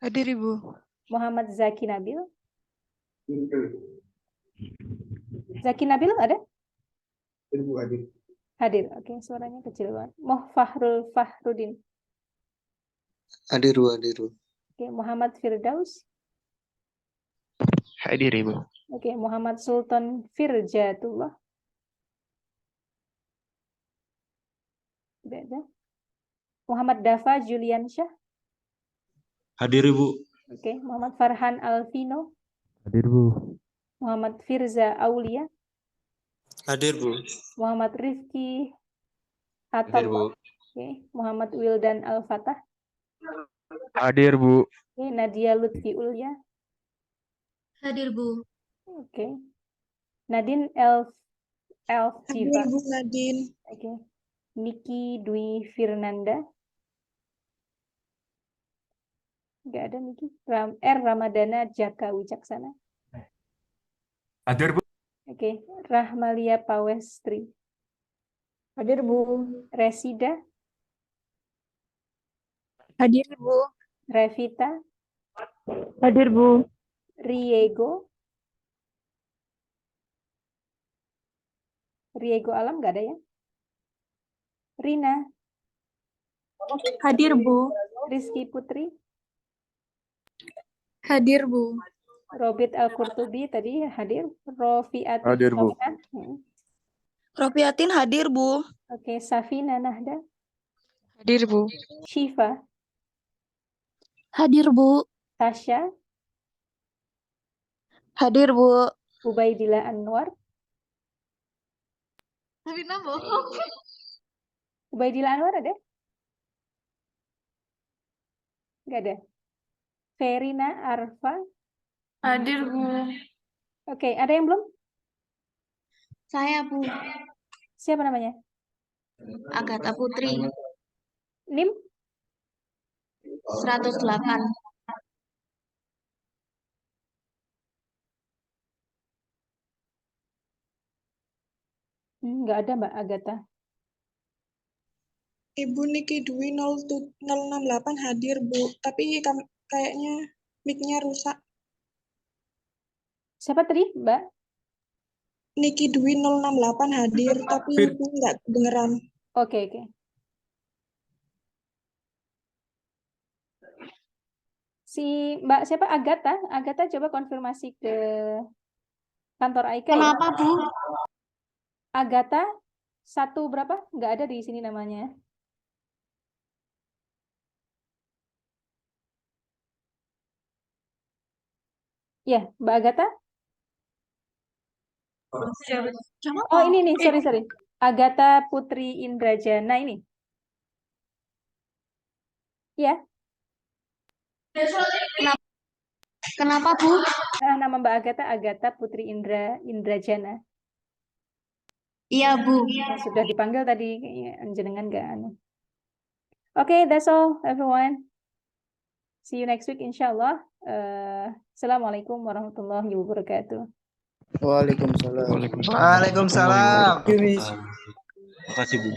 Hadir, Ibu. Muhammad Zaki Nabil. Zaki Nabil ada? Hadir. Hadir. Oke, suaranya kecil banget. Fahrul Fahrudin. Hadir, Bu, hadir, Bu. Oke, Muhammad Firdaus. Hadir, Ibu. Oke, Muhammad Sultan Firjatullah. Tidak ada. Muhammad Dafa Juliansyah. Hadir, Ibu. Oke, Muhammad Farhan Alvino. Hadir, Bu. Muhammad Firza Aulia. Hadir, Bu. Muhammad Rifki Hadir, Atollah. Bu. Oke, Muhammad Wildan Al-Fatah. Hadir, Bu. Oke, Nadia Lutfi Ulya. Hadir, Bu. Oke. Nadine Elf Diva. Hadir, Bu Nadine. Oke. Niki Dwi Firnanda. Enggak ada Niki. Ramadana Jaka Wicaksana. Hadir, Bu. Oke. Rahmalia Pawestri. Hadir, Bu. Resida. Hadir, Bu. Revita. Hadir, Bu. Riego. Riego Alam nggak ada ya? Rina. Hadir, Bu. Rizky Putri. Hadir, Bu. Robert Al-Qurtubi tadi hadir. Rofiati. Hadir, Bu. Rofiatin hadir, Bu. Oke, Safina Nahda. Hadir, Bu. Shiva. Hadir, Bu. Tasya. Hadir, Bu. Ubaidillah Anwar. Safina bohong. Ubaidillah Anwar ada? Nggak ada. Verina Arfa. Hadir, Bu. Oke, ada yang belum? Saya Bu. Siapa namanya? Agatha Putri. Nim? 108. Nggak ada Mbak Agatha. Ibu Niki Dwi 068 hadir, Bu. Tapi kayaknya mic-nya rusak. Siapa tadi, Mbak? Niki Dwi 068 hadir, tapi itu nggak kedengeran. Oke, oke. Si Mbak siapa? Agatha? Agatha coba konfirmasi ke kantor Aika ya. Kenapa, Bu? Agatha 1 berapa? Nggak ada di sini namanya. Ya, Mbak Agatha? Oh, ini nih, sorry. Agatha Putri Indrajana ini. Ya. Kenapa, Bu? Nama Mbak Agatha, Agatha Putri Indrajana. Iya, Bu. Yang sudah dipanggil tadi, kayaknya jenengan nggak anu. Oke, that's all, everyone. See you next week, inshallah. Assalamualaikum warahmatullahi wabarakatuh. Waalaikumsalam. Waalaikumsalam. Terima kasih, Bu. Makasih Bu.